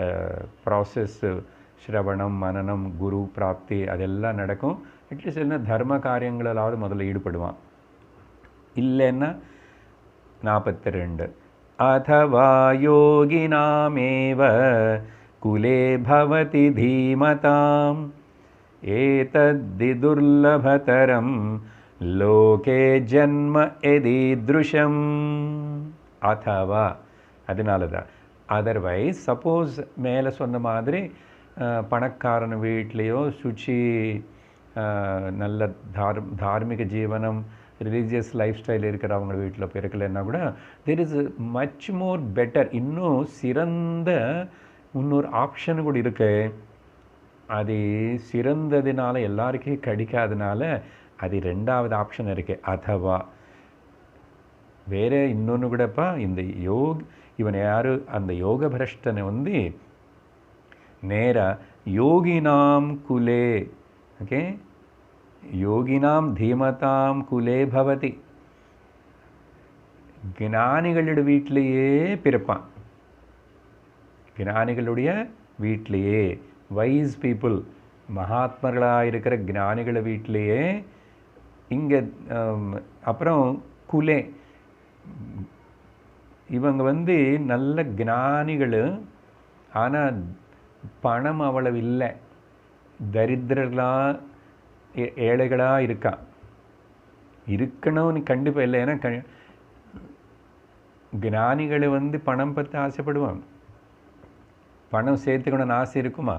ப்ராசஸ் ஸ்ரவணம் மனனம் குரு பிராப்தி அதெல்லாம் நடக்கும். அட்லீஸ்ட் என்ன தர்ம காரியங்களாவது முதல்ல ஈடுபடுவான். இல்லைன்னா 42 அதவா யோகினாமேவ குலே பவதி தீமதாம் ஏதத்தி துர்லபதரம் லோகே ஜன்ம எதீத்ருஷம். அதவா அதனால தான். அதர்வைஸ் சப்போஸ் மேலே சொன்ன மாதிரி பணக்காரன் வீட்லேயோ சுச்சி நல்ல தார்மிக ஜீவனம் ரிலீஜியஸ் லைஃப் ஸ்டைல் இருக்கிறவங்க வீட்டில் பிறக்கலைன்னா கூட there is much more better, இன்னும் சிறந்த இன்னொரு ஆப்ஷன் கூட இருக்கு. அது சிறந்ததுனால எல்லாருக்கும் கிடைக்காதனால அது 2வது ஆப்ஷன் இருக்குது. அதவா வேறு இன்னொன்று கூடப்பா, இந்த இவன் யார், அந்த யோக பிரஷ்டனை நேராக யோகினாம் குலே, ஓகே, யோகினாம் தீமதாம் குலே பவதி, ஞானிகளோட வீட்டிலேயே பிறப்பான். ஞானிகளுடைய வீட்டிலேயே, வைஸ் பீப்புள் மகாத்மர்களாக இருக்கிற ஞானிகள வீட்டிலேயே இங்கே. அப்புறம் குலே, இவங்க நல்ல ஞானிகள், ஆனால் பணம் அவ்வளவு இல்லை, தரித்திரர்களாக ஏழைகளாக இருக்கணும்னு கண்டிப்பாக இல்லை. ஏன்னா ஞானிகளை பணம் பற்றி ஆசைப்படுவான், பணம் சேர்த்துக்கணும்னு ஆசை இருக்குமா?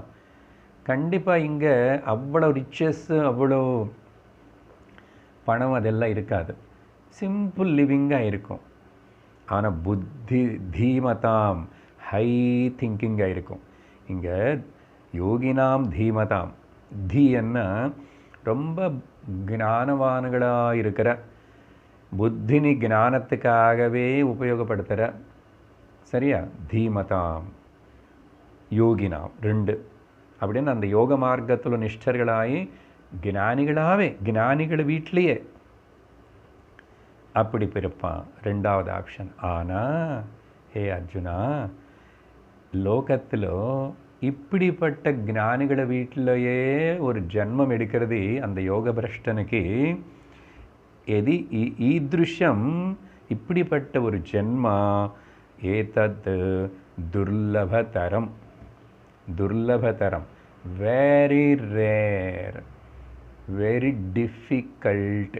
கண்டிப்பாக இங்கே அவ்வளோ ரிச்சஸ் அவ்வளோ பணம் அதெல்லாம் இருக்காது, சிம்பிள் லிவிங்காக இருக்கும். ஆனால் புத்தி தீமதாம் ஹை திங்கிங்காக இருக்கும். இங்கே யோகினாம் தீமதாம், தீன்னா ரொம்ப ஞானவான்களாக இருக்கிற, புத்தினி ஞானத்துக்காகவே உபயோகப்படுத்துகிற, சரியா? தீமதாம் யோகினாம் 2 அப்படின்னு அந்த யோக மார்க்கத்தில் நிஷ்டர்களாகி ஞானிகளாகவே ஞானிகள் வீட்டிலேயே அப்படி பிறப்பான். 2வது ஆப்ஷன். ஆனால் ஹே அர்ஜுனா, லோகத்தில் இப்படிப்பட்ட ஞானிகள வீட்டிலேயே ஒரு ஜன்மம் எடுக்கிறது அந்த யோக பிரஷ்டனுக்கு. எதி ஈத்ருஷம், இப்படிப்பட்ட ஒரு ஜென்மா, ஏதத் துர்லபதரம், துர்லபதரம், வெரி ரேர், வெரி டிஃபிகல்ட்.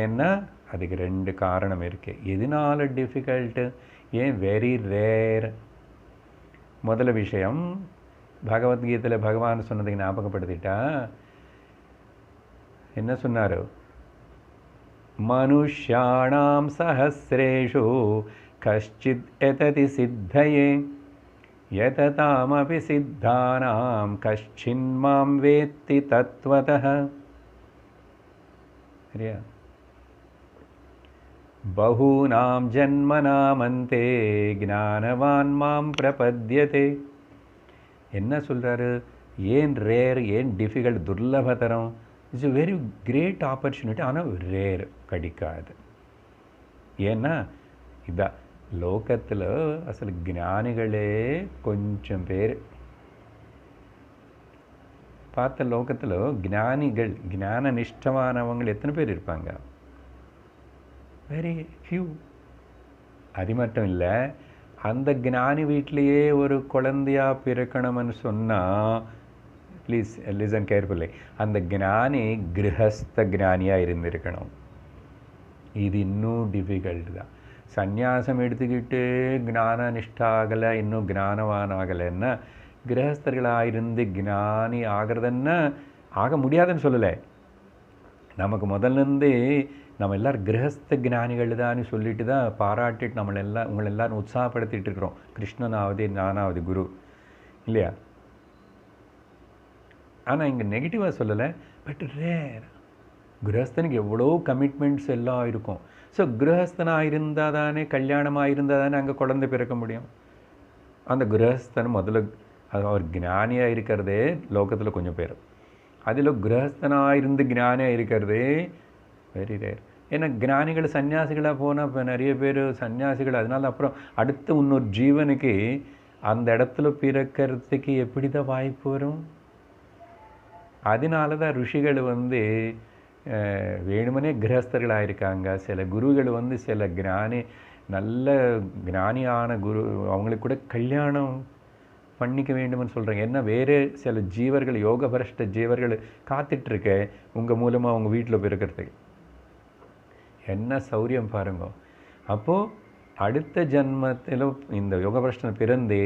ஏன்னா அதுக்கு 2 காரணம் இருக்குது. எதனால டிஃபிகல்ட்டு, ஏன் வெரி ரேர்? முதல் விஷயம், பகவத்கீதையில் பகவான் சொன்னதை ஞாபகப்படுத்திட்டா என்ன சொன்னார்? மனுஷ்யாணாம் சஹஸ்ரேஷு கஷ்சித் எததி சித்தயே யததாமபி சித்தானாம் கஷ்சின்மாம் வேத்தி தத்வதः. சரியா? பகூனாம் ஜன்மனாமந்தே ஞானவான் மாம் பிரபத்யதே. என்ன சொல்கிறாரு? ஏன் ரேர், ஏன் டிஃபிகல்ட், துர்லபதரம்? It's a very great opportunity. ஆனால் ரேர், கிடைக்காது. ஏன்னா இதான் லோகத்தில் அசல் ஞானிகளே கொஞ்சம் பேர். பார்த்த லோகத்தில் ஞானிகள், ஞான நிஷ்டமானவங்க எத்தனை பேர் இருப்பாங்க? Very few. அது மட்டும் இல்லை, அந்த ஞானி வீட்டிலையே ஒரு குழந்தையா பிறக்கணும்னு சொன்னால், ப்ளீஸ் லிசன் கேர்ஃபுல்லி, அந்த ஞானி கிரகஸ்த ஞானியாக இருந்திருக்கணும். இது இன்னும் டிஃபிகல்ட் தான். சந்நியாசம் எடுத்துக்கிட்டு ஞான நிஷ்டா ஆகலை, இன்னும் ஞானவான் ஆகலைன்னா, கிரகஸ்தர்களாக இருந்து ஞானி ஆகிறதுன்னா ஆக முடியாதுன்னு சொல்லலை. நமக்கு முதல்லேருந்து நம்ம எல்லோரும் கிரகஸ்த ஞானிகள் தான் சொல்லிட்டு தான் பாராட்டிட்டு உங்களை எல்லாரும் உற்சாகப்படுத்திட்டு இருக்கிறோம். கிருஷ்ணனாவது நானாவது குரு இல்லையா? ஆனால் இங்கே நெகட்டிவாக சொல்லலை, பட் ரேர். கிரகஸ்தனுக்கு எவ்வளோ கமிட்மெண்ட்ஸ் எல்லாம் இருக்கும். ஸோ கிரகஸ்தனாக இருந்தால் தானே, கல்யாணமாக இருந்தால் தானே அங்கே குழந்தை பிறக்க முடியும். அந்த கிரகஸ்தன் முதல்ல அவர் ஞானியாக இருக்கிறதே லோகத்தில் கொஞ்சம் பேர். அதில் கிரகஸ்தனாக இருந்து ஞானியாக இருக்கிறதே வெரி ரேர். ஏன்னா ஞானிகள் சன்னியாசிகளாக போனால் இப்போ நிறைய பேர் சன்னியாசிகள். அதனால அப்புறம் அடுத்த இன்னொரு ஜீவனுக்கு அந்த இடத்துல பிறக்கிறதுக்கு எப்படி தான் வாய்ப்பு வரும்? அதனால தான் ருஷிகள் வேணுமனே கிரகஸ்தர்களாக இருக்காங்க. சில குருகள் சில நல்ல ஞானியான குரு அவங்களுக்கு கூட கல்யாணம் பண்ணிக்க வேண்டும்னு சொல்கிறாங்க. ஏன்னா வேறு சில ஜீவர்கள், யோக பரஷ்ட ஜீவர்கள் காத்துட்ருக்க உங்கள் மூலமாக அவங்க வீட்டில் பிறக்கிறதுக்கு. என்ன சௌரியம் பாருங்க. அப்போது அடுத்த ஜன்மத்தில் இந்த யோகபிரஷ்டன் பிறந்து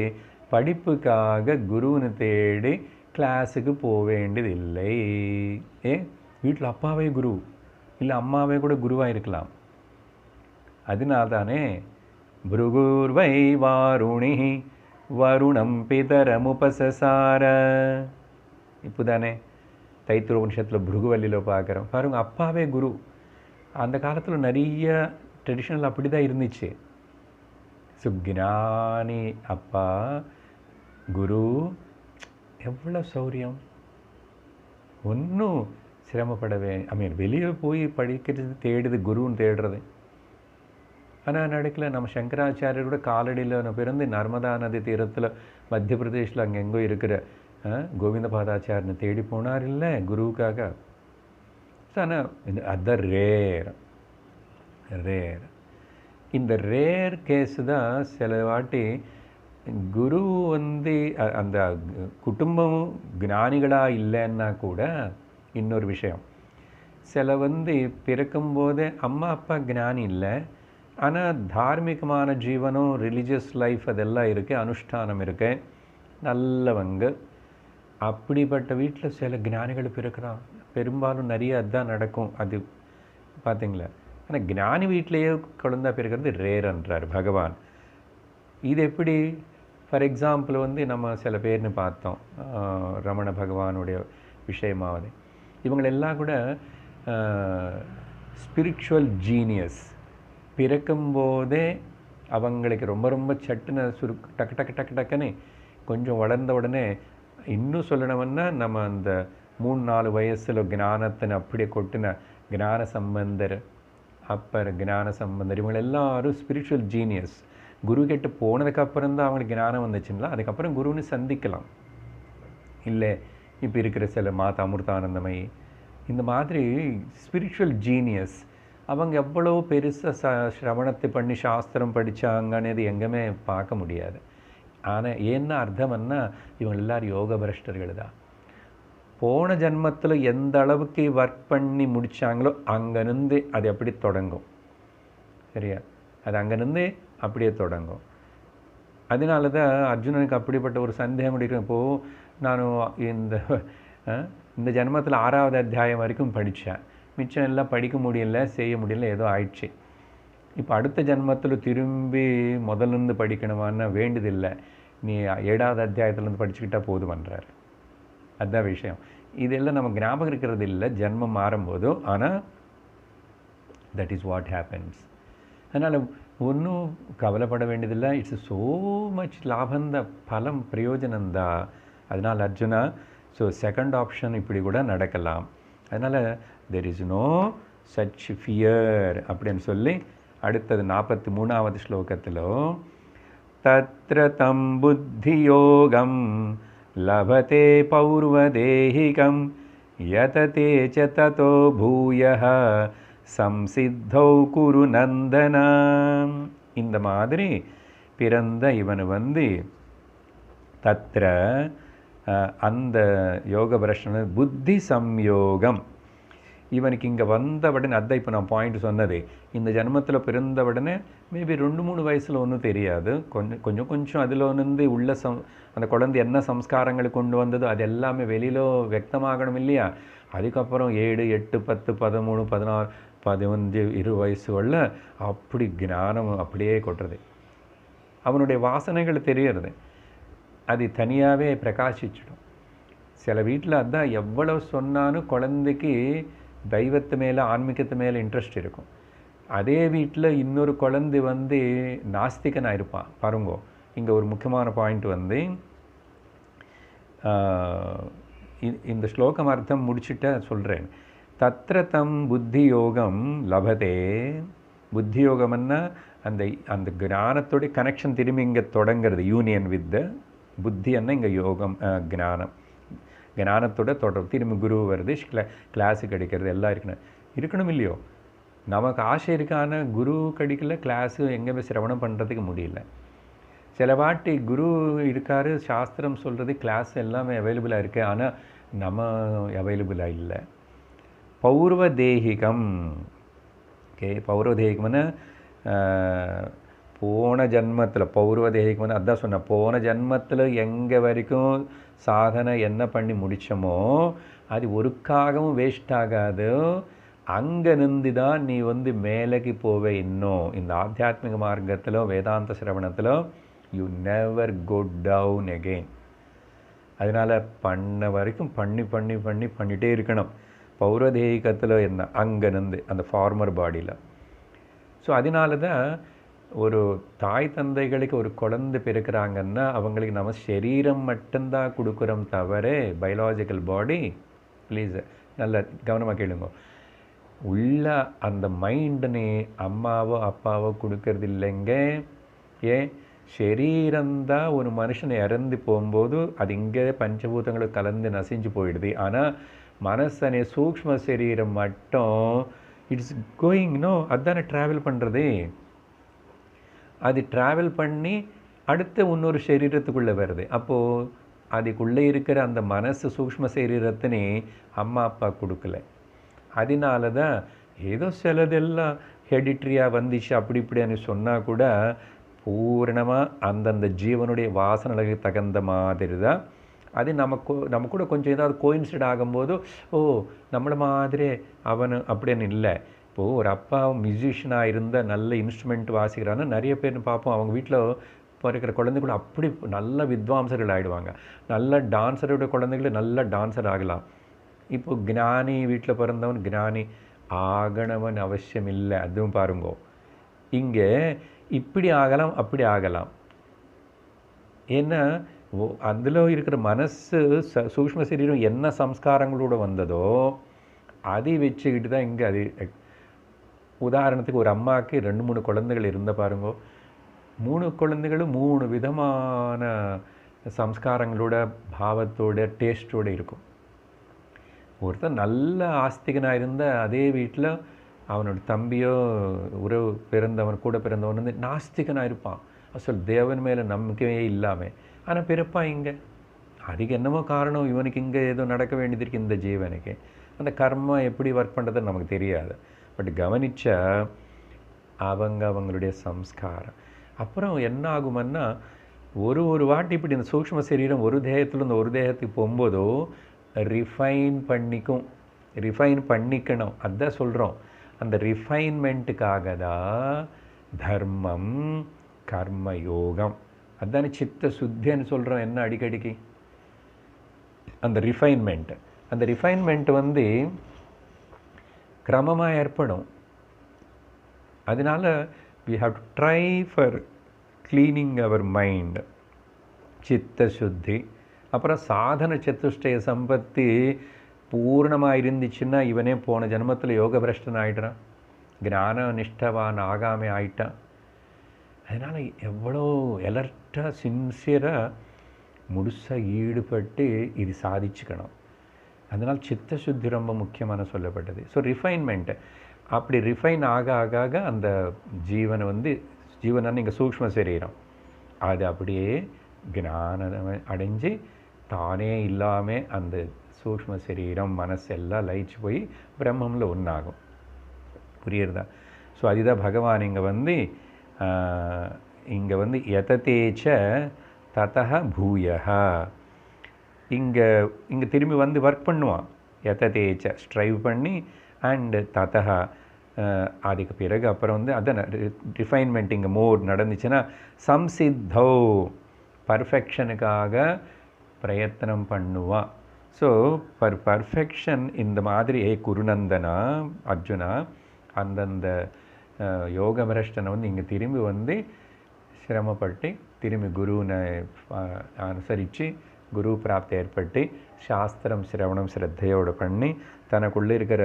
படிப்புக்காக குருன்னு தேடி கிளாஸுக்கு போக வேண்டியதில்லை. வீட்டில் அப்பாவே குரு இல்லை அம்மாவே கூட குருவாக இருக்கலாம். அதனால தானே புருகுர்வை வாருணி வருணம் பிதரமுபசசார. இப்போ தானே தைத்திர உபனிஷத்தில் புருகுவல்லியில் பார்க்குறோம். பாருங்க, அப்பாவே குரு. அந்த காலத்தில் நிறைய ட்ரெடிஷ்னல் அப்படி தான் இருந்துச்சு. சுக்ஞானி அப்பா குரு, எவ்வளோ சௌரியம். ஒன்றும் சிரமப்படவே, வெளியே போய் படிக்கிறது தேடுது, குருன்னு தேடுறது. ஆனால் நடக்கல. நம்ம சங்கராச்சாரியரோட காலடியில் பிறந்து நர்மதா நதி தீரத்தில் மத்திய பிரதேஷில் அங்கே எங்கோ இருக்கிற கோவிந்த பாதாச்சாரியனை தேடி போனார் இல்லை குருவுக்காக. ஆனால் அது ரேர். இந்த ரேர் கேஸு தான் சில வாட்டி குரு அந்த குடும்பம் ஞானிகளாக இல்லைன்னா கூட இன்னொரு விஷயம். சில பிறக்கும்போதே அம்மா அப்பா ஞானி இல்லை, ஆனால் தார்மீகமான ஜீவனம், ரிலீஜியஸ் லைஃப் அதெல்லாம் இருக்குது, அனுஷ்டானம் இருக்குது, நல்லவங்க. அப்படிப்பட்ட வீட்டில் சில ஞானிகள் பிறக்கிறான். பெரும்பாலும் நிறைய அதுதான் நடக்கும். அது பார்த்தீங்களா? ஆனால் ஞானி வீட்டிலேயே குழந்தை பிறக்கிறது ரேர்ன்றார் பகவான். இது எப்படி? ஃபார் எக்ஸாம்பிள் நம்ம சில பேர்னு பார்த்தோம், ரமண பகவானுடைய விஷயமாவது. இவங்களெல்லாம் கூட ஸ்பிரிச்சுவல் ஜீனியஸ். பிறக்கும்போதே அவங்களுக்கு ரொம்ப ரொம்ப சட்டுன்னு டக்குன்னு கொஞ்சம் வளர்ந்த உடனே, இன்னும் சொல்லணும்னா நம்ம அந்த 3-4 வயசில் ஞானத்தின் அப்படியே கொட்டின ஞான சம்பந்தர், அப்பர் ஞான சம்பந்தர், இவங்க எல்லாரும் ஸ்பிரிச்சுவல் ஜீனியஸ். குரு கிட்ட போனதுக்கப்புறம் தான் அவங்களுக்கு ஞானம் வந்துச்சுங்களா, அதுக்கப்புறம் குருன்னு சந்திக்கலாம். இல்லை இப்போ இருக்கிற சில மாதா அமிர்தானந்தமயி, இந்த மாதிரி ஸ்பிரிச்சுவல் ஜீனியஸ் அவங்க எவ்வளோ பெருசாக சிரவணத்தை பண்ணி சாஸ்திரம் படித்தாங்கன்னு எங்கேயுமே பார்க்க முடியாது. ஆனால் என்ன அர்த்தம்னா இவங்க எல்லோரும் யோக பிரஷ்டர்கள் தான். போன ஜன்மத்தில் எந்த அளவுக்கு ஒர்க் பண்ணி முடித்தாங்களோ அங்கேருந்து அது அப்படி தொடங்கும். சரியா? அது அங்கேருந்து அப்படியே தொடங்கும். அதனால தான் அர்ஜுனனுக்கு அப்படிப்பட்ட ஒரு சந்தேகம் இருக்கும். இப்போது நான் இந்த இந்த ஜென்மத்தில் 6வது அத்தியாயம் வரைக்கும் படித்தேன், மிச்சம் எல்லாம் படிக்க முடியல, செய்ய முடியல, ஏதோ ஆயிடுச்சு. இப்போ அடுத்த ஜென்மத்தில் திரும்பி முதல்லேருந்து படிக்கணுமான்னு வேண்டியதில்லை, நீ 7வது அத்தியாயத்துலேருந்து படிச்சுக்கிட்டா போதுமன்றார். அதுதான் விஷயம். இதெல்லாம் நம்ம ஞாபகம் இருக்கிறது இல்லை ஜென்மம் மாறும்போதோ, ஆனால் தட் இஸ் வாட் ஹேப்பன்ஸ். அதனால் ஒன்றும் கவலைப்பட வேண்டியதில்லை. இட்ஸ் ஸோ மச் லாபந்த பலம் பிரயோஜனந்தா. அதனால் அர்ஜுனா, ஸோ செகண்ட் ஆப்ஷன் இப்படி கூட நடக்கலாம். அதனால் there is no such fear அப்படின்னு சொல்லி அடுத்தது 43வது ஸ்லோகத்தில் தத்ர தம் புத்தியோகம் லபதே பௌர்வதேஹிகம் யததே ச ததோ பூயः சம்சித்தௌ குரு நந்தன. இந்த மாதிரி பிறந்த இவன் வந்து தத்ர அந்த யோக பிரஷ்ன புத்தி சம்யோகம், இவனுக்கு இங்கே வந்த உடனே, அதான் இப்போ நான் பாயிண்ட் சொன்னது, இந்த ஜென்மத்தில் பிறந்த உடனே மேபி 2-3 வயசில் ஒன்றும் தெரியாது, கொஞ்சம் அதில் வந்து உள்ள அந்த குழந்தை என்ன சம்ஸ்காரங்களை கொண்டு வந்ததோ அது எல்லாமே வெளியில் வியக்தமாகணும் இல்லையா. அதுக்கப்புறம் 7, 8, 10, 13, 14, 15, 20 வயசு உள்ள அப்படி ஞானம் அப்படியே கொட்டுறது. அவனுடைய வாசனைகள் தெரியறது, அது தனியாகவே பிரகாசிச்சிடும். சில வீட்டில் அதான் எவ்வளவு சொன்னாலும் குழந்தைக்கு தெய்வத்து மேலே ஆன்மீகத்து மேலே இன்ட்ரெஸ்ட் இருக்கும். அதே வீட்டில் இன்னொரு குழந்தை வந்து நாஸ்திகனாக இருப்பான். பாருங்கோ, இங்கே ஒரு முக்கியமான பாயிண்ட் வந்து இந்த ஸ்லோகம் அர்த்தம் முடிச்சுட்ட சொல்கிறேன். தத்ர தம் புத்தி யோகம் லபதே. புத்தி யோகம்னா அந்த அந்த ஞானத்தோடைய கனெக்ஷன் திரும்பி இங்கே தொடங்கிறது, யூனியன் வித் த புத்தி. என்ன இங்கே யோகம், ஞானத்தோட தொடர்பு, திரும்பி குரு வருது, கிளாஸு கிடைக்கிறது, எல்லாம் இருக்கணும் இல்லையோ. நமக்கு ஆசை இருக்கான குரு கிடைக்கல, கிளாஸு எங்கேயுமே சிரவணம் பண்ணுறதுக்கு முடியல. சில வாட்டி குரு இருக்கார், சாஸ்திரம் சொல்கிறது, கிளாஸ் எல்லாமே அவைலபிளாக இருக்குது, ஆனால் நம்ம அவைலபிளாக இல்லை. பௌர்வதேகிகம். ஓகே, பௌர்வதேகிகம்னா போன ஜன்மத்தில், பௌர்வதேகிகம்னு அதான் சொன்னேன், போன ஜன்மத்தில் எங்கே வரைக்கும் சாதனை என்ன பண்ணி முடித்தோமோ அது ஒருக்காகவும் வேஸ்ட் ஆகாது. அங்கே நின்று தான் நீ வந்து மேலேக்கு போவே. இன்னும் இந்த ஆத்தியாத்மிக மார்க்கத்தில், வேதாந்த சிரவணத்தில் you never go down again. அதனால் பண்ண வரைக்கும் பண்ணிகிட்டே இருக்கணும். பௌர்வதேகிகத்தில் என்ன, அங்கே நின்று அந்த ஃபார்மர் பாடியில். ஸோ அதனால தான் ஒரு தாய் தந்தைகளுக்கு ஒரு குழந்தை பிறக்கிறாங்கன்னா அவங்களுக்கு நம்ம சரீரம் மட்டும்தான் கொடுக்குறோம் தவிர பயாலஜிக்கல் பாடி, ப்ளீஸ் நல்ல கவனமாக கேளுங்க, உள்ள அந்த மைண்டுனே அம்மாவோ அப்பாவோ கொடுக்கறது இல்லைங்க. ஏன், சரீரம்தான் ஒரு மனுஷனை இறந்து போகும்போது அது இங்கே பஞ்சபூதங்களுக்கு கலந்து நசிஞ்சு போயிடுது. ஆனால் மனசனே சூக்ஷ்ம சரீரம் மட்டும் இட்ஸ் கோயிங்னோ, அதுதானே ட்ராவல் பண்ணுறது. அது ட்ராவல் பண்ணி அடுத்த இன்னொரு சரீரத்துக்குள்ளே வருது. அப்போது அதுக்குள்ளே இருக்கிற அந்த மனசு சூக்ஷ்ம சரீரத்தினே அம்மா அப்பா கொடுக்கல. அதனால தான் ஏதோ சிலதெல்லாம் ஹெடிட்ரியாக வந்துச்சு அப்படி இப்படின்னு சொன்னால் கூட பூரணமாக அந்தந்த ஜீவனுடைய வாசனைகளுக்கு தகுந்த மாதிரி தான் அது நம்ம கூட கொஞ்சம் ஏதாவது கோயின்சிட் ஆகும்போது, ஓ நம்மளை மாதிரி அவனு அப்படின்னு இல்லை. இப்போது ஒரு அப்பா மியூசிஷியனாக இருந்த நல்ல இன்ஸ்ட்ருமெண்ட் வாசிக்கிறான்னு நிறைய பேர் பார்ப்போம். அவங்க வீட்டில் பிறக்கிற குழந்தைகள் அப்படி நல்ல வித்வாம்சர்கள் ஆகிடுவாங்க. நல்ல டான்ஸரோட குழந்தைகள் நல்ல டான்ஸர் ஆகலாம். இப்போது ஞானி வீட்டில் பிறந்தவன் ஞானி ஆகணவன் அவசியம் இல்லை. அதுவும் பாருங்கோ, இங்கே இப்படி ஆகலாம் அப்படி ஆகலாம். ஏன்னா அதில் இருக்கிற மனசு சூக்ஷ்ம சரீரம் என்ன சம்ஸ்காரங்களோடு வந்ததோ அதை வச்சுக்கிட்டு தான் இங்கே அது. உதாரணத்துக்கு ஒரு அம்மாவுக்கு 2-3 குழந்தைகள் இருந்த பாருங்கோ, 3 குழந்தைகளும் 3 விதமான சம்ஸ்காரங்களோட பாவத்தோட டேஸ்ட்டோடு இருக்கும். ஒருத்தர் நல்ல ஆஸ்திகனாக இருந்த அதே வீட்டில் அவனோட தம்பியோ உறவு பிறந்தவன் கூட பிறந்தவன் வந்து நாஸ்திகனாக இருப்பான். அசல் தேவன் மேலே நம்பிக்கையே இல்லாமல், ஆனால் பிறப்பான் இங்கே. அதுக்கு என்னமோ காரணம், இவனுக்கு இங்கே ஏதோ நடக்க வேண்டியது இருக்குது இந்த ஜீவனுக்கு. அந்த கர்மா எப்படி ஒர்க் பண்ணுறதுன்னு நமக்கு தெரியாது. பட் கவனித்தா அவங்களுடைய சம்ஸ்காரம் அப்புறம் என்ன ஆகுமன்னா ஒரு வாட்டி இப்படி இந்த சூக்ஷ்ம சரீரம் ஒரு தேகத்திலிருந்து ஒரு தேகத்துக்கு போகும்போதோ ரிஃபைன் பண்ணிக்கணும். அதுதான் சொல்கிறோம். அந்த ரிஃபைன்மெண்ட்டுக்காக தான் தர்மம் கர்மயோகம். அதுதானே சித்த சுத்தின்னு சொல்கிறோம். என்ன அடிக்கடிக்கு அந்த ரிஃபைன்மெண்ட் வந்து கிரமமாக ஏற்படும். அதனால we have to try for cleaning our mind. சித்த சுத்தி. அப்புறம் சாதன சதுஷ்டய சம்பத்தி பூர்ணமாக இருந்துச்சுன்னா இவனே போன ஜென்மத்தில் யோக பிரஷ்டன் ஆகிடுறான், ஞான நிஷ்டவான் ஆகாமே ஆயிட்டான். அதனால் எவ்வளோ எலர்ட்டாக சின்சியராக முழுசாக ஈடுபட்டு இது சாதிச்சுக்கணும். அதனால் சித்த சுத்தி ரொம்ப முக்கியமான சொல்லப்பட்டது. ஸோ ரிஃபைன்மெண்ட்டு அப்படி ரிஃபைன் ஆக ஆக ஆக அந்த ஜீவனை வந்து ஜீவனான இங்கே சூக்ஷ்ம சரீரம் அது அப்படியே ஞானம் அடைஞ்சு தானே இல்லாமல் அந்த சூக்ஷ்ம சரீரம் மனசெல்லாம் லயிச்சு போய் பிரம்மமில் ஒன்றாகும். புரியுறதா? ஸோ அதுதான் பகவான் இங்கே வந்து யததேச்ச ததஹ பூயஹ. இங்கே திரும்பி வந்து ஒர்க் பண்ணுவான். யததேச்ச ஸ்ட்ரைவ் பண்ணி அண்டு ததஹ அதுக்கு பிறகு அப்புறம் வந்து அதான் ரிஃபைன்மெண்ட் இங்கே மோர் நடந்துச்சுன்னா சம்சித்தோ பர்ஃபெக்ஷனுக்காக பிரயத்தனம் பண்ணுவான். ஸோ பர்ஃபெக்ஷன் இந்த மாதிரி குருநந்தனா அர்ஜுனா அந்தந்த யோக பிரஷ்டனை வந்து இங்கே திரும்பி வந்து சிரமப்பட்டு திரும்பி குருனை அனுசரித்து குரு பிராப்தி ஏற்பட்டு சாஸ்திரம் சிரவணம் ஸ்ரத்தையோடு பண்ணி தனக்குள்ளே இருக்கிற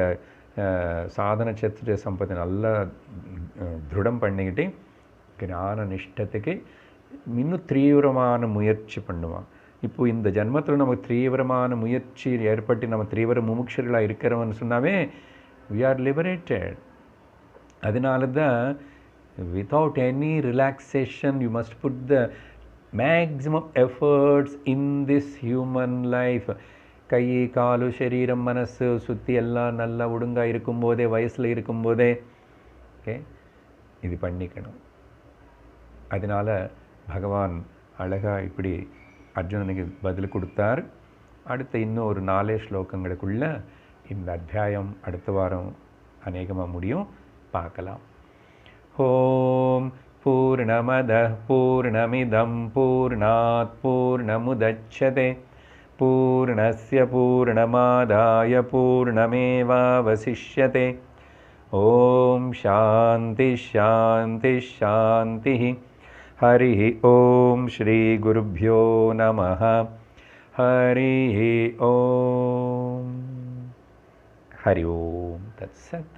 சாதன சத்துர சம்பத்தை நல்லா திருடம் பண்ணிக்கிட்டு ஞான நிஷ்டத்துக்கு இன்னும் தீவிரமான முயற்சி பண்ணுவான். இப்போ இந்த ஜென்மத்தில் நமக்கு தீவிரமான முயற்சி ஏற்பட்டு நம்ம தீவிர முமுட்சர்களாக இருக்கிறவன்னு சொன்னாவே we are liberated. அதனால தான் without any relaxation you must put the maximum efforts in this human life. கை காலு சரீரம் மனசு சுற்றி எல்லாம் நல்லா ஒழுங்காக இருக்கும்போதே வயசில் இருக்கும்போதே ஓகே இது பண்ணிக்கணும். அதனால் பகவான் அழகாக இப்படி அர்ஜுனனுக்கு பதில் கொடுத்தார். அடுத்த இன்னும் ஒரு 4 ஸ்லோகங்களுக்குள்ள இந்த அத்தியாயம் அடுத்த வாரம் அநேகமாக முடியும், பார்க்கலாம். ஓம் பூர்ணமத பூர்ணமிதம் பூர்ணாத் பூர்ணமுதச்யதே பூர்ணஸ்ய பூர்ணமாதாய பூர்ணமேவாவசிஷ்யதே. ஓம் சாந்தி ஷாந்தி ஷாந்தி. ஹரி ஓம் ஸ்ரீ குருப்யோ நமः. ஹரி ஓம். ஹரி ஓம் தத்சத்.